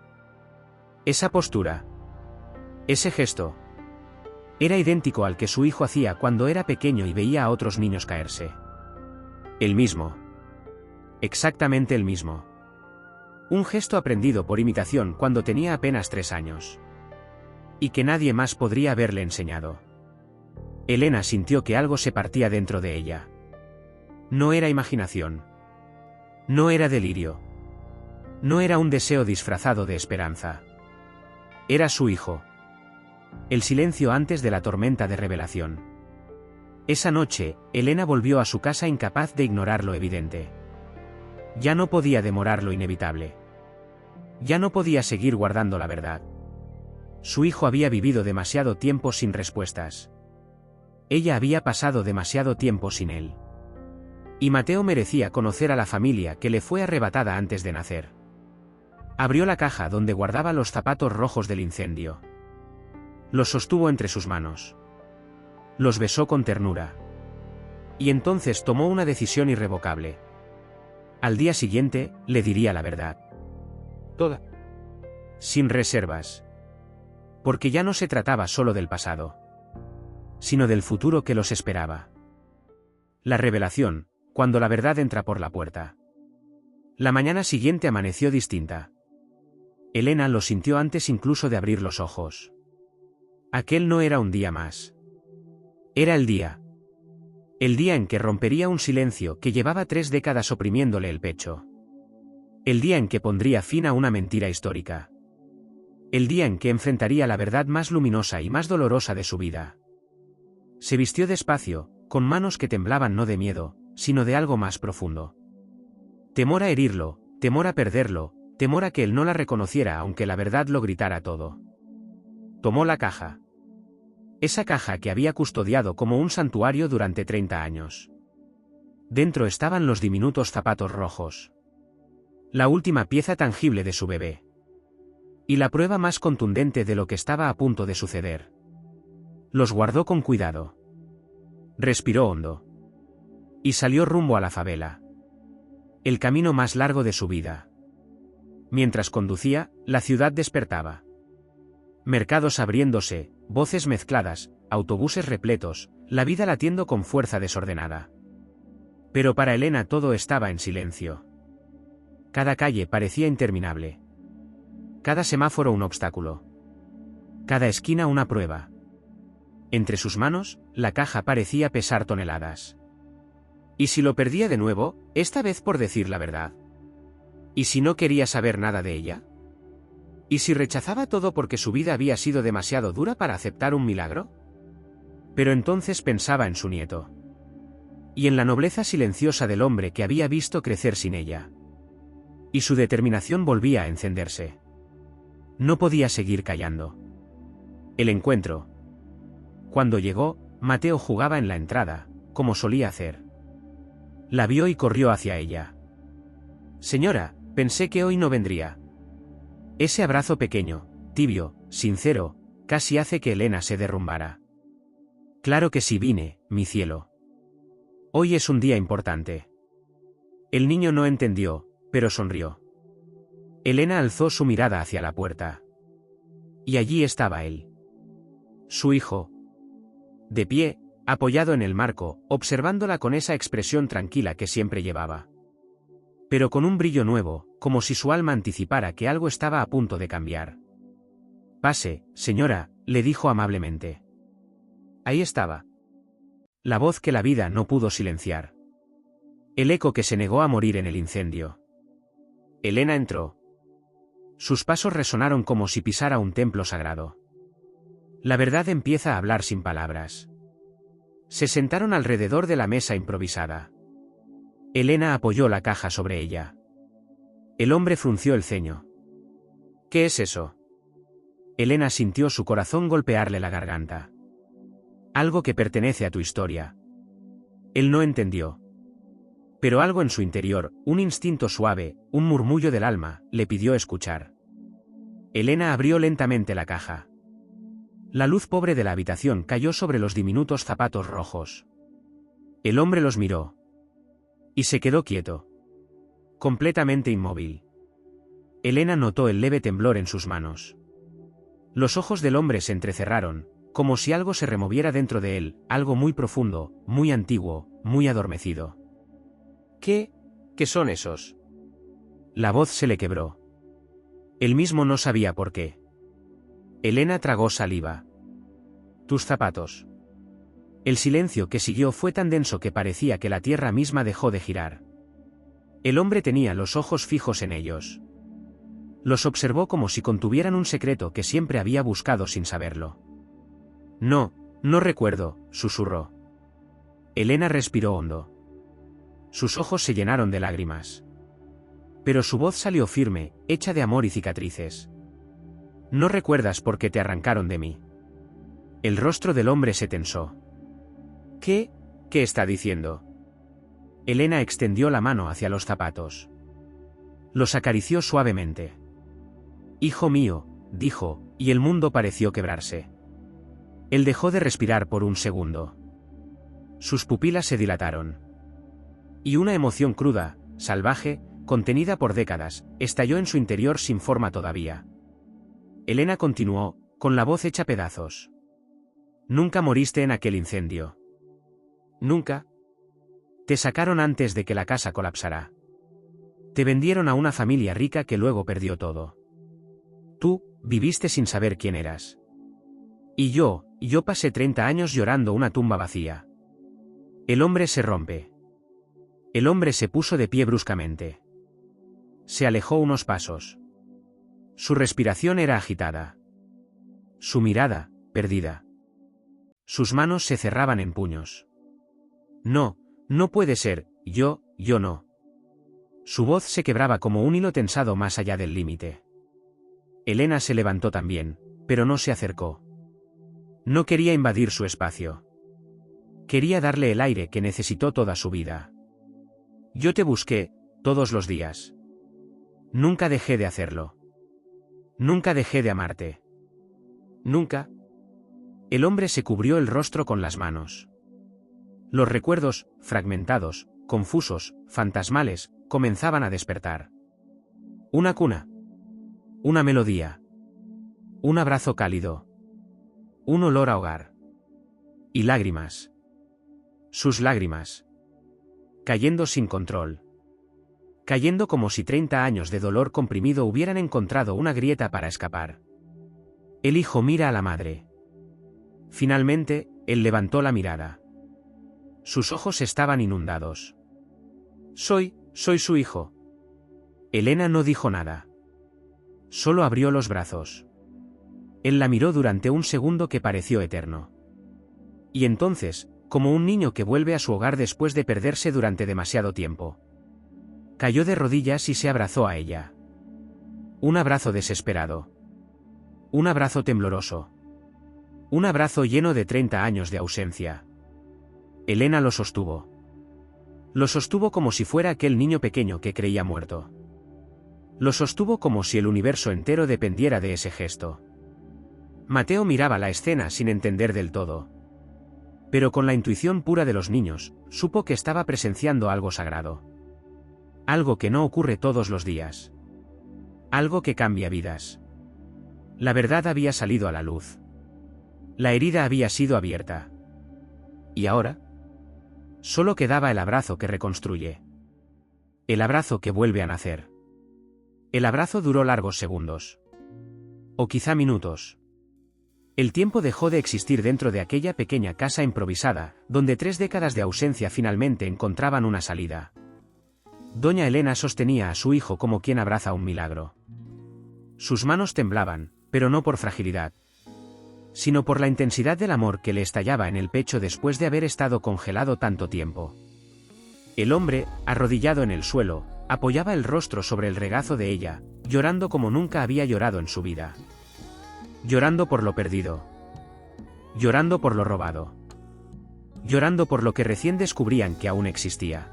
Esa postura. Ese gesto. Era idéntico al que su hijo hacía cuando era pequeño y veía a otros niños caerse. El mismo. Exactamente el mismo. Un gesto aprendido por imitación cuando tenía apenas 3 años. Y que nadie más podría haberle enseñado. Elena sintió que algo se partía dentro de ella. No era imaginación. No era delirio. No era un deseo disfrazado de esperanza. Era su hijo. El silencio antes de la tormenta de revelación. Esa noche, Elena volvió a su casa incapaz de ignorar lo evidente. Ya no podía demorar lo inevitable. Ya no podía seguir guardando la verdad. Su hijo había vivido demasiado tiempo sin respuestas. Ella había pasado demasiado tiempo sin él. Y Mateo merecía conocer a la familia que le fue arrebatada antes de nacer. Abrió la caja donde guardaba los zapatos rojos del incendio. Los sostuvo entre sus manos. Los besó con ternura. Y entonces tomó una decisión irrevocable. Al día siguiente, le diría la verdad. Toda. Sin reservas. Porque ya no se trataba solo del pasado, sino del futuro que los esperaba. La revelación, cuando la verdad entra por la puerta. La mañana siguiente amaneció distinta. Elena lo sintió antes incluso de abrir los ojos. Aquel no era un día más. Era el día. El día en que rompería un silencio que llevaba 3 décadas oprimiéndole el pecho. El día en que pondría fin a una mentira histórica. El día en que enfrentaría la verdad más luminosa y más dolorosa de su vida. Se vistió despacio, con manos que temblaban no de miedo, sino de algo más profundo. Temor a herirlo, temor a perderlo, temor a que él no la reconociera aunque la verdad lo gritara todo. Tomó la caja. Esa caja que había custodiado como un santuario durante 30 años. Dentro estaban los diminutos zapatos rojos. La última pieza tangible de su bebé. Y la prueba más contundente de lo que estaba a punto de suceder. Los guardó con cuidado. Respiró hondo. Y salió rumbo a la favela. El camino más largo de su vida. Mientras conducía, la ciudad despertaba. Mercados abriéndose, voces mezcladas, autobuses repletos, la vida latiendo con fuerza desordenada. Pero para Elena todo estaba en silencio. Cada calle parecía interminable. Cada semáforo un obstáculo. Cada esquina una prueba. Entre sus manos, la caja parecía pesar toneladas. ¿Y si lo perdía de nuevo, esta vez por decir la verdad? ¿Y si no quería saber nada de ella? ¿Y si rechazaba todo porque su vida había sido demasiado dura para aceptar un milagro? Pero entonces pensaba en su nieto. Y en la nobleza silenciosa del hombre que había visto crecer sin ella. Y su determinación volvía a encenderse. No podía seguir callando. El encuentro. Cuando llegó, Mateo jugaba en la entrada, como solía hacer. La vio y corrió hacia ella. Señora, pensé que hoy no vendría. Ese abrazo pequeño, tibio, sincero, casi hace que Elena se derrumbara. Claro que sí vine, mi cielo. Hoy es un día importante. El niño no entendió, pero sonrió. Elena alzó su mirada hacia la puerta. Y allí estaba él. Su hijo. De pie, apoyado en el marco, observándola con esa expresión tranquila que siempre llevaba. Pero con un brillo nuevo, como si su alma anticipara que algo estaba a punto de cambiar. Pase, señora, le dijo amablemente. Ahí estaba. La voz que la vida no pudo silenciar. El eco que se negó a morir en el incendio. Elena entró. Sus pasos resonaron como si pisara un templo sagrado. La verdad empieza a hablar sin palabras. Se sentaron alrededor de la mesa improvisada. Elena apoyó la caja sobre ella. El hombre frunció el ceño. ¿Qué es eso? Elena sintió su corazón golpearle la garganta. Algo que pertenece a tu historia. Él no entendió. Pero algo en su interior, un instinto suave, un murmullo del alma, le pidió escuchar. Elena abrió lentamente la caja. La luz pobre de la habitación cayó sobre los diminutos zapatos rojos. El hombre los miró. Y se quedó quieto. Completamente inmóvil. Elena notó el leve temblor en sus manos. Los ojos del hombre se entrecerraron, como si algo se removiera dentro de él, algo muy profundo, muy antiguo, muy adormecido. ¿Qué son esos? La voz se le quebró. Él mismo no sabía por qué. Elena tragó saliva. Tus zapatos. El silencio que siguió fue tan denso que parecía que la tierra misma dejó de girar. El hombre tenía los ojos fijos en ellos. Los observó como si contuvieran un secreto que siempre había buscado sin saberlo. No recuerdo, susurró. Elena respiró hondo. Sus ojos se llenaron de lágrimas. Pero su voz salió firme, hecha de amor y cicatrices. No recuerdas por qué te arrancaron de mí. El rostro del hombre se tensó. ¿Qué está diciendo? Elena extendió la mano hacia los zapatos. Los acarició suavemente. Hijo mío, dijo, y el mundo pareció quebrarse. Él dejó de respirar por un segundo. Sus pupilas se dilataron. Y una emoción cruda, salvaje, contenida por décadas, estalló en su interior sin forma todavía. Elena continuó, con la voz hecha pedazos. Nunca moriste en aquel incendio. Nunca. Te sacaron antes de que la casa colapsara. Te vendieron a una familia rica que luego perdió todo. Tú, viviste sin saber quién eras. Y yo pasé 30 años llorando una tumba vacía. El hombre se rompe. El hombre se puso de pie bruscamente. Se alejó unos pasos. Su respiración era agitada. Su mirada, perdida. Sus manos se cerraban en puños. No puede ser, yo no. Su voz se quebraba como un hilo tensado más allá del límite. Elena se levantó también, pero no se acercó. No quería invadir su espacio. Quería darle el aire que necesitó toda su vida. Yo te busqué, todos los días. Nunca dejé de hacerlo. Nunca dejé de amarte. Nunca. El hombre se cubrió el rostro con las manos. Los recuerdos, fragmentados, confusos, fantasmales, comenzaban a despertar. Una cuna. Una melodía. Un abrazo cálido. Un olor a hogar. Y lágrimas. Sus lágrimas. Cayendo sin control. Cayendo como si 30 años de dolor comprimido hubieran encontrado una grieta para escapar. El hijo mira a la madre. Finalmente, él levantó la mirada. Sus ojos estaban inundados. Soy su hijo. Elena no dijo nada. Solo abrió los brazos. Él la miró durante un segundo que pareció eterno. Y entonces, como un niño que vuelve a su hogar después de perderse durante demasiado tiempo, cayó de rodillas y se abrazó a ella. Un abrazo desesperado. Un abrazo tembloroso. Un abrazo lleno de 30 años de ausencia. Elena lo sostuvo. Lo sostuvo como si fuera aquel niño pequeño que creía muerto. Lo sostuvo como si el universo entero dependiera de ese gesto. Mateo miraba la escena sin entender del todo. Pero con la intuición pura de los niños, supo que estaba presenciando algo sagrado. Algo que no ocurre todos los días. Algo que cambia vidas. La verdad había salido a la luz. La herida había sido abierta. ¿Y ahora? Solo quedaba el abrazo que reconstruye. El abrazo que vuelve a nacer. El abrazo duró largos segundos. O quizá minutos. El tiempo dejó de existir dentro de aquella pequeña casa improvisada, donde 3 décadas de ausencia finalmente encontraban una salida. Doña Elena sostenía a su hijo como quien abraza un milagro. Sus manos temblaban, pero no por fragilidad, sino por la intensidad del amor que le estallaba en el pecho después de haber estado congelado tanto tiempo. El hombre, arrodillado en el suelo, apoyaba el rostro sobre el regazo de ella, llorando como nunca había llorado en su vida. Llorando por lo perdido. Llorando por lo robado. Llorando por lo que recién descubrían que aún existía.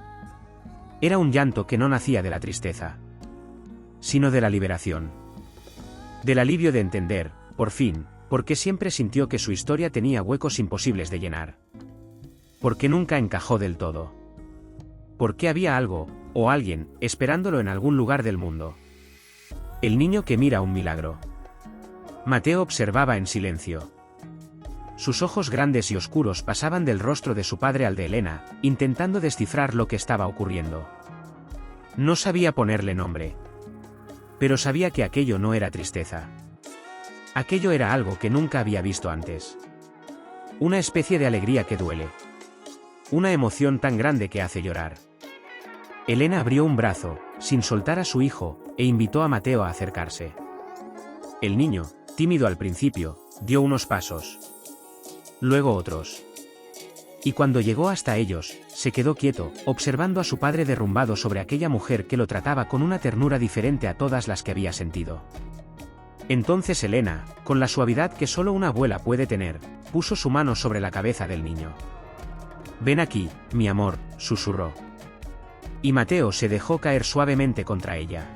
Era un llanto que no nacía de la tristeza, sino de la liberación. Del alivio de entender, por fin, por qué siempre sintió que su historia tenía huecos imposibles de llenar. Por qué nunca encajó del todo. Por qué había algo, o alguien, esperándolo en algún lugar del mundo. El niño que mira un milagro. Mateo observaba en silencio. Sus ojos grandes y oscuros pasaban del rostro de su padre al de Elena, intentando descifrar lo que estaba ocurriendo. No sabía ponerle nombre. Pero sabía que aquello no era tristeza. Aquello era algo que nunca había visto antes. Una especie de alegría que duele. Una emoción tan grande que hace llorar. Elena abrió un brazo, sin soltar a su hijo, e invitó a Mateo a acercarse. El niño, tímido al principio, dio unos pasos. Luego otros. Y cuando llegó hasta ellos, se quedó quieto, observando a su padre derrumbado sobre aquella mujer que lo trataba con una ternura diferente a todas las que había sentido. Entonces Elena, con la suavidad que solo una abuela puede tener, puso su mano sobre la cabeza del niño. «Ven aquí, mi amor», susurró. Y Mateo se dejó caer suavemente contra ella.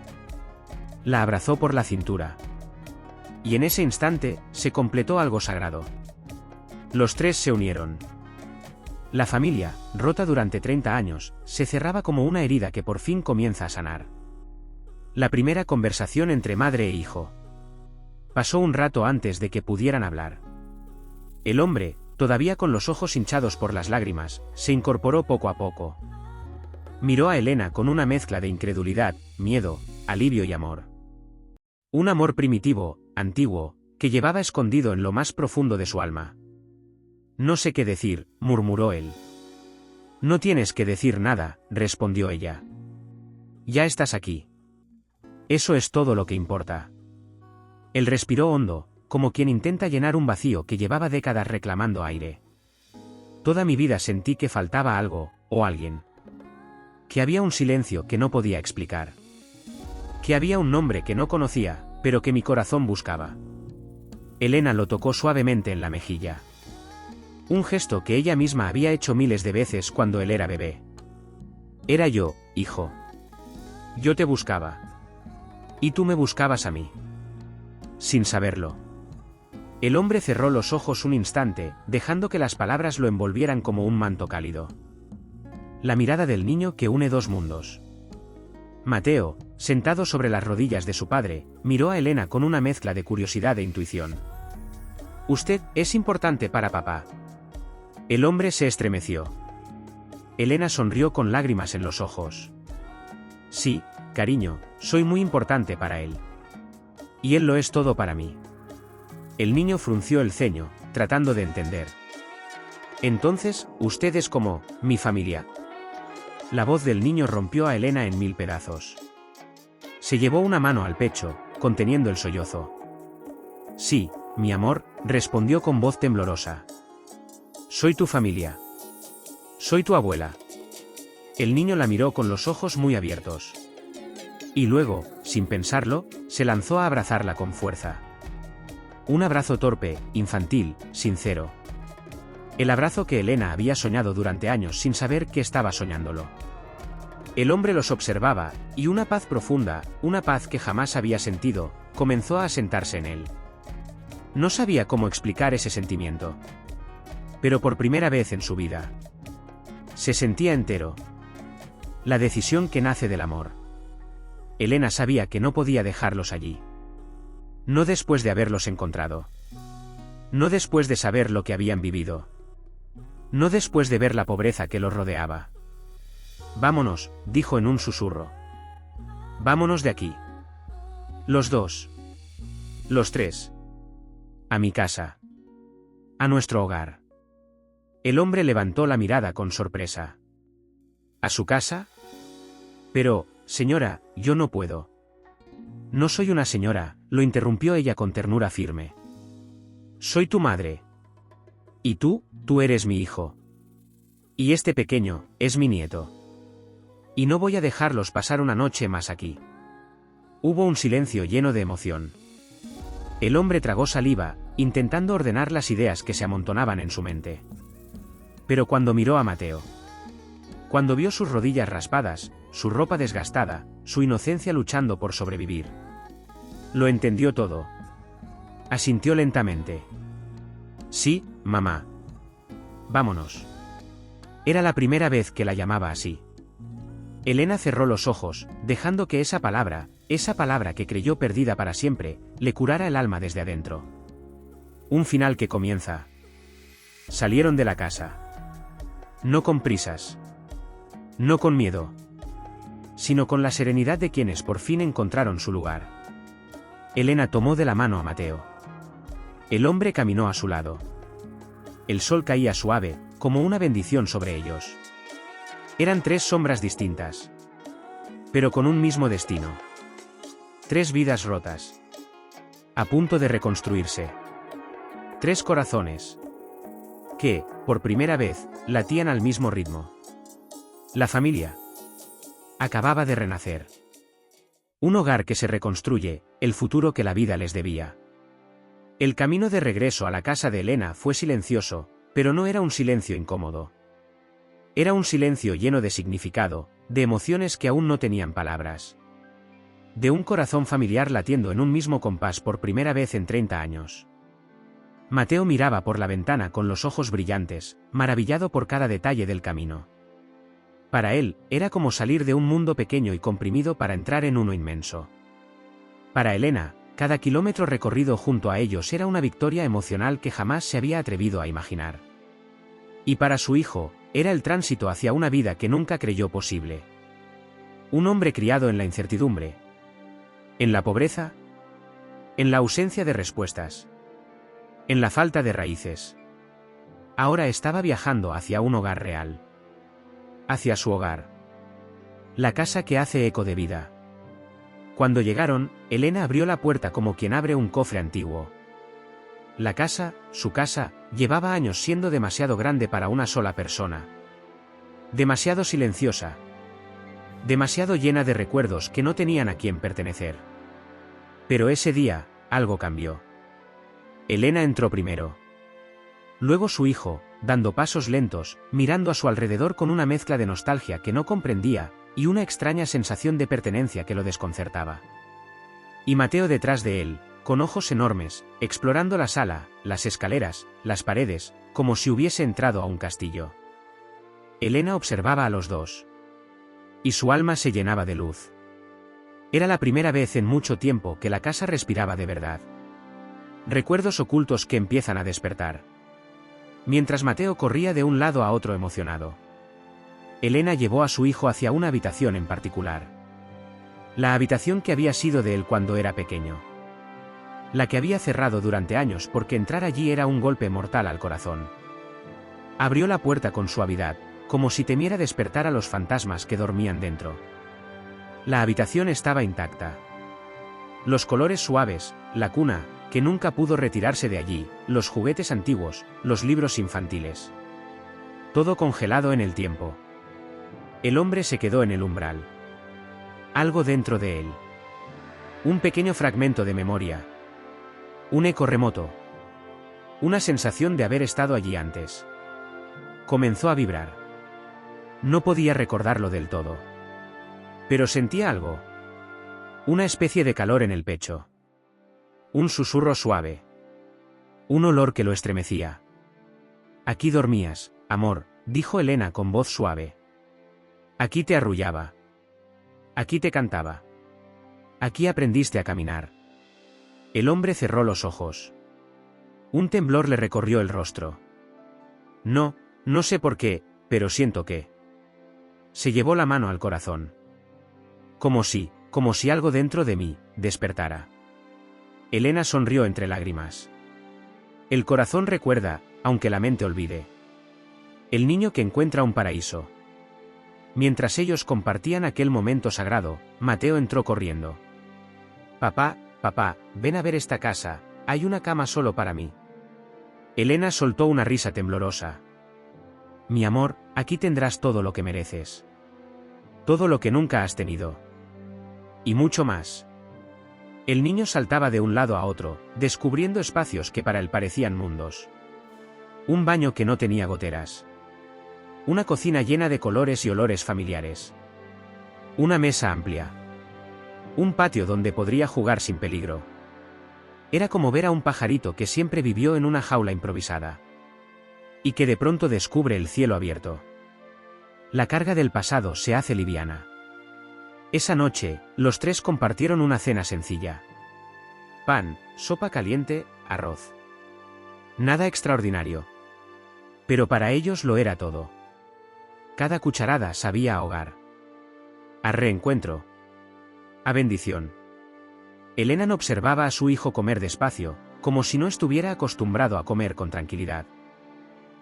La abrazó por la cintura. Y en ese instante, se completó algo sagrado. Los 3 se unieron. La familia, rota durante 30 años, se cerraba como una herida que por fin comienza a sanar. La primera conversación entre madre e hijo. Pasó un rato antes de que pudieran hablar. El hombre, todavía con los ojos hinchados por las lágrimas, se incorporó poco a poco. Miró a Elena con una mezcla de incredulidad, miedo, alivio y amor. Un amor primitivo, antiguo, que llevaba escondido en lo más profundo de su alma. «No sé qué decir», murmuró él. «No tienes que decir nada», respondió ella. «Ya estás aquí. Eso es todo lo que importa». Él respiró hondo, como quien intenta llenar un vacío que llevaba décadas reclamando aire. Toda mi vida sentí que faltaba algo, o alguien. Que había un silencio que no podía explicar. Que había un nombre que no conocía, pero que mi corazón buscaba. Elena lo tocó suavemente en la mejilla. Un gesto que ella misma había hecho miles de veces cuando él era bebé. «Era yo, hijo. Yo te buscaba. Y tú me buscabas a mí». Sin saberlo. El hombre cerró los ojos un instante, dejando que las palabras lo envolvieran como un manto cálido. La mirada del niño que une 2 mundos. Mateo, sentado sobre las rodillas de su padre, miró a Elena con una mezcla de curiosidad e intuición. «Usted es importante para papá». El hombre se estremeció. Elena sonrió con lágrimas en los ojos. «Sí, cariño, soy muy importante para él. Y él lo es todo para mí». El niño frunció el ceño, tratando de entender. «Entonces, usted es como mi familia». La voz del niño rompió a Elena en 1000 pedazos. Se llevó una mano al pecho, conteniendo el sollozo. Sí, mi amor, respondió con voz temblorosa. Soy tu familia. Soy tu abuela. El niño la miró con los ojos muy abiertos. Y luego, sin pensarlo, se lanzó a abrazarla con fuerza. Un abrazo torpe, infantil, sincero. El abrazo que Elena había soñado durante años sin saber que estaba soñándolo. El hombre los observaba, y una paz profunda, una paz que jamás había sentido, comenzó a asentarse en él. No sabía cómo explicar ese sentimiento. Pero por primera vez en su vida, se sentía entero. La decisión que nace del amor. Elena sabía que no podía dejarlos allí. No después de haberlos encontrado. No después de saber lo que habían vivido. No después de ver la pobreza que los rodeaba. Vámonos, dijo en un susurro. Vámonos de aquí. Los dos. Los tres. A mi casa. A nuestro hogar. El hombre levantó la mirada con sorpresa. ¿A su casa? Pero, señora, yo no puedo. No soy una señora, lo interrumpió ella con ternura firme. Soy tu madre. Y tú eres mi hijo. Y este pequeño, es mi nieto. Y no voy a dejarlos pasar una noche más aquí. Hubo un silencio lleno de emoción. El hombre tragó saliva, intentando ordenar las ideas que se amontonaban en su mente. Pero cuando miró a Mateo, cuando vio sus rodillas raspadas, su ropa desgastada, su inocencia luchando por sobrevivir, lo entendió todo. Asintió lentamente. Sí, mamá. Vámonos. Era la primera vez que la llamaba así. Elena cerró los ojos, dejando que esa palabra que creyó perdida para siempre, le curara el alma desde adentro. Un final que comienza. Salieron de la casa. No con prisas. No con miedo. Sino con la serenidad de quienes por fin encontraron su lugar. Elena tomó de la mano a Mateo. El hombre caminó a su lado. El sol caía suave, como una bendición sobre ellos. Eran tres sombras distintas. Pero con un mismo destino. Tres vidas rotas. A punto de reconstruirse. Tres corazones. Que, por primera vez, latían al mismo ritmo. La familia. Acababa de renacer. Un hogar que se reconstruye, el futuro que la vida les debía. El camino de regreso a la casa de Elena fue silencioso, pero no era un silencio incómodo. Era un silencio lleno de significado, de emociones que aún no tenían palabras. De un corazón familiar latiendo en un mismo compás por primera vez en 30 años. Mateo miraba por la ventana con los ojos brillantes, maravillado por cada detalle del camino. Para él, era como salir de un mundo pequeño y comprimido para entrar en uno inmenso. Para Elena, cada kilómetro recorrido junto a ellos era una victoria emocional que jamás se había atrevido a imaginar. Y para su hijo, era el tránsito hacia una vida que nunca creyó posible. Un hombre criado en la incertidumbre. En la pobreza. En la ausencia de respuestas. En la falta de raíces. Ahora estaba viajando hacia un hogar real. Hacia su hogar. La casa que hace eco de vida. Cuando llegaron, Elena abrió la puerta como quien abre un cofre antiguo. La casa, su casa, llevaba años siendo demasiado grande para una sola persona. Demasiado silenciosa. Demasiado llena de recuerdos que no tenían a quién pertenecer. Pero ese día, algo cambió. Elena entró primero. Luego su hijo, dando pasos lentos, mirando a su alrededor con una mezcla de nostalgia que no comprendía, y una extraña sensación de pertenencia que lo desconcertaba. Y Mateo detrás de él, con ojos enormes, explorando la sala, las escaleras, las paredes, como si hubiese entrado a un castillo. Elena observaba a los dos. Y su alma se llenaba de luz. Era la primera vez en mucho tiempo que la casa respiraba de verdad. Recuerdos ocultos que empiezan a despertar. Mientras Mateo corría de un lado a otro emocionado. Elena llevó a su hijo hacia una habitación en particular. La habitación que había sido de él cuando era pequeño. La que había cerrado durante años porque entrar allí era un golpe mortal al corazón. Abrió la puerta con suavidad, como si temiera despertar a los fantasmas que dormían dentro. La habitación estaba intacta. Los colores suaves, la cuna, que nunca pudo retirarse de allí, los juguetes antiguos, los libros infantiles. Todo congelado en el tiempo. El hombre se quedó en el umbral. Algo dentro de él. Un pequeño fragmento de memoria. Un eco remoto. Una sensación de haber estado allí antes. Comenzó a vibrar. No podía recordarlo del todo. Pero sentía algo. Una especie de calor en el pecho. Un susurro suave. Un olor que lo estremecía. Aquí dormías, amor, dijo Elena con voz suave. Aquí te arrullaba. Aquí te cantaba. Aquí aprendiste a caminar. El hombre cerró los ojos. Un temblor le recorrió el rostro. No sé por qué, pero siento que. Se llevó la mano al corazón. Como si algo dentro de mí despertara. Elena sonrió entre lágrimas. El corazón recuerda, aunque la mente olvide. El niño que encuentra un paraíso. Mientras ellos compartían aquel momento sagrado, Mateo entró corriendo. Papá, ven a ver esta casa, hay una cama solo para mí. Elena soltó una risa temblorosa. Mi amor, aquí tendrás todo lo que mereces. Todo lo que nunca has tenido. Y mucho más. El niño saltaba de un lado a otro, descubriendo espacios que para él parecían mundos. Un baño que no tenía goteras. Una cocina llena de colores y olores familiares. Una mesa amplia. Un patio donde podría jugar sin peligro. Era como ver a un pajarito que siempre vivió en una jaula improvisada. Y que de pronto descubre el cielo abierto. La carga del pasado se hace liviana. Esa noche, los tres compartieron una cena sencilla. Pan, sopa caliente, arroz. Nada extraordinario. Pero para ellos lo era todo. Cada cucharada sabía a hogar. A reencuentro. A bendición. Elena no observaba a su hijo comer despacio, como si no estuviera acostumbrado a comer con tranquilidad.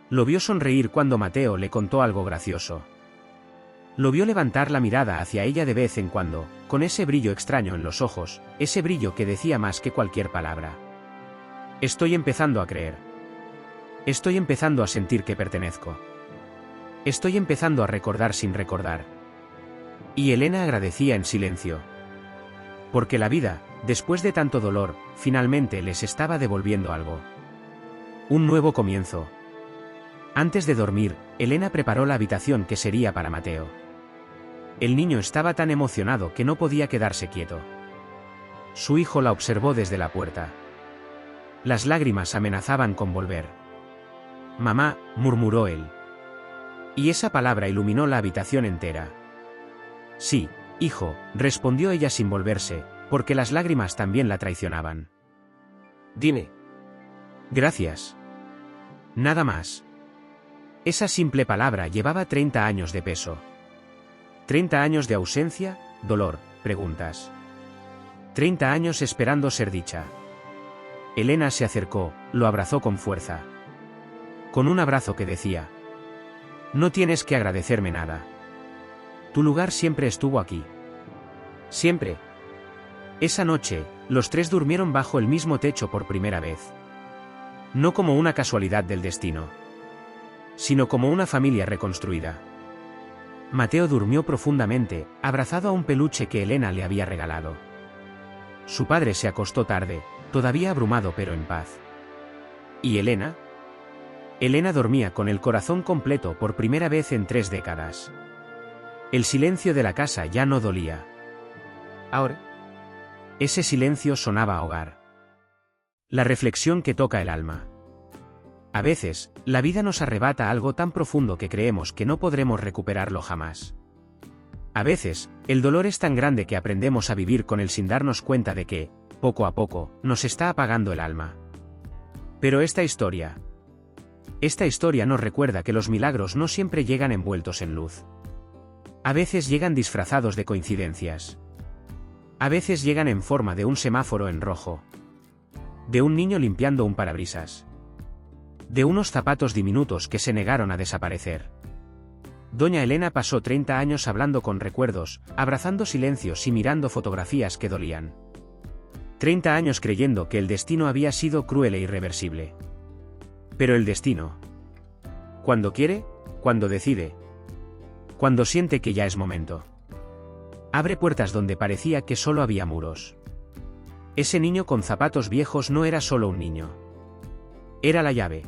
Lo vio sonreír cuando Mateo le contó algo gracioso. Lo vio levantar la mirada hacia ella de vez en cuando, con ese brillo extraño en los ojos, ese brillo que decía más que cualquier palabra. Estoy empezando a creer. Estoy empezando a sentir que pertenezco. Estoy empezando a recordar sin recordar. Y Elena agradecía en silencio. Porque la vida, después de tanto dolor, finalmente les estaba devolviendo algo. Un nuevo comienzo. Antes de dormir, Elena preparó la habitación que sería para Mateo. El niño estaba tan emocionado que no podía quedarse quieto. Su hijo la observó desde la puerta. Las lágrimas amenazaban con volver. Mamá, murmuró él. Y esa palabra iluminó la habitación entera. Sí, hijo, respondió ella sin volverse, porque las lágrimas también la traicionaban. Dime. Gracias. Nada más. Esa simple palabra llevaba 30 años de peso. 30 años de ausencia, dolor, preguntas. 30 años esperando ser dicha. Elena se acercó, lo abrazó con fuerza. Con un abrazo que decía: no tienes que agradecerme nada. Tu lugar siempre estuvo aquí. Siempre. Esa noche, los tres durmieron bajo el mismo techo por primera vez. No como una casualidad del destino, sino como una familia reconstruida. Mateo durmió profundamente, abrazado a un peluche que Elena le había regalado. Su padre se acostó tarde, todavía abrumado pero en paz. ¿Y Elena? Elena dormía con el corazón completo por primera vez en 3 décadas. El silencio de la casa ya no dolía. Ahora, ese silencio sonaba a hogar. La reflexión que toca el alma. A veces, la vida nos arrebata algo tan profundo que creemos que no podremos recuperarlo jamás. A veces, el dolor es tan grande que aprendemos a vivir con él sin darnos cuenta de que, poco a poco, nos está apagando el alma. Pero esta historia nos recuerda que los milagros no siempre llegan envueltos en luz. A veces llegan disfrazados de coincidencias. A veces llegan en forma de un semáforo en rojo. De un niño limpiando un parabrisas. De unos zapatos diminutos que se negaron a desaparecer. Doña Elena pasó 30 años hablando con recuerdos, abrazando silencios y mirando fotografías que dolían. 30 años creyendo que el destino había sido cruel e irreversible. Pero el destino, cuando quiere, cuando decide, cuando siente que ya es momento, abre puertas donde parecía que solo había muros. Ese niño con zapatos viejos no era solo un niño. Era la llave.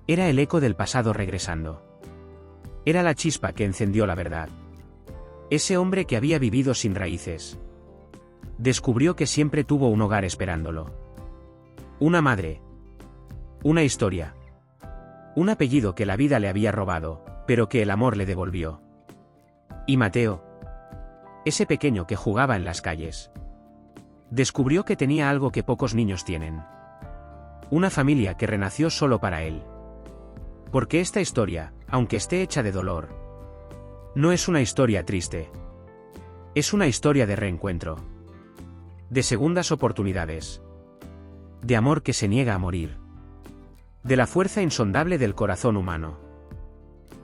Era el eco del pasado regresando. Era la chispa que encendió la verdad. Ese hombre que había vivido sin raíces. Descubrió que siempre tuvo un hogar esperándolo. Una madre. Una historia. Un apellido que la vida le había robado, pero que el amor le devolvió. Y Mateo, ese pequeño que jugaba en las calles, descubrió que tenía algo que pocos niños tienen. Una familia que renació solo para él. Porque esta historia, aunque esté hecha de dolor, no es una historia triste. Es una historia de reencuentro. De segundas oportunidades. De amor que se niega a morir. De la fuerza insondable del corazón humano.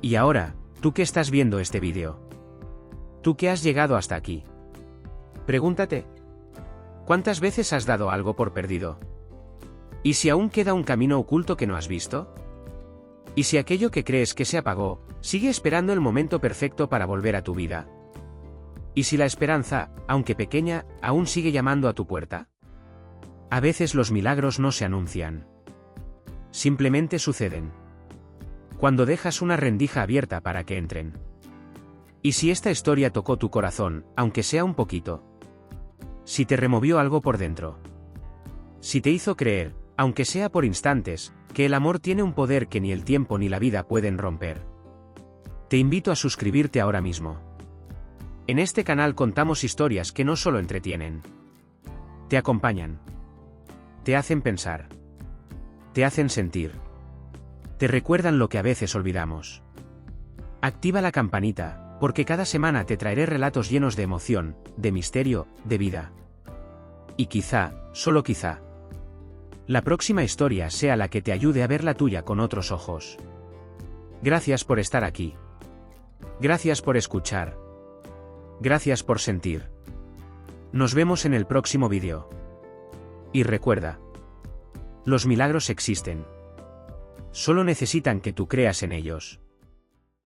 Y ahora, tú que estás viendo este vídeo. Tú que has llegado hasta aquí. Pregúntate. ¿Cuántas veces has dado algo por perdido? ¿Y si aún queda un camino oculto que no has visto? ¿Y si aquello que crees que se apagó, sigue esperando el momento perfecto para volver a tu vida? ¿Y si la esperanza, aunque pequeña, aún sigue llamando a tu puerta? A veces los milagros no se anuncian. Simplemente suceden. Cuando dejas una rendija abierta para que entren. ¿Y si esta historia tocó tu corazón, aunque sea un poquito? Si te removió algo por dentro. Si te hizo creer, aunque sea por instantes, que el amor tiene un poder que ni el tiempo ni la vida pueden romper. Te invito a suscribirte ahora mismo. En este canal contamos historias que no solo entretienen. Te acompañan. Te hacen pensar. Te hacen sentir. Te recuerdan lo que a veces olvidamos. Activa la campanita, porque cada semana te traeré relatos llenos de emoción, de misterio, de vida. Y quizá, solo quizá, la próxima historia sea la que te ayude a ver la tuya con otros ojos. Gracias por estar aquí. Gracias por escuchar. Gracias por sentir. Nos vemos en el próximo vídeo. Y recuerda, los milagros existen. Solo necesitan que tú creas en ellos.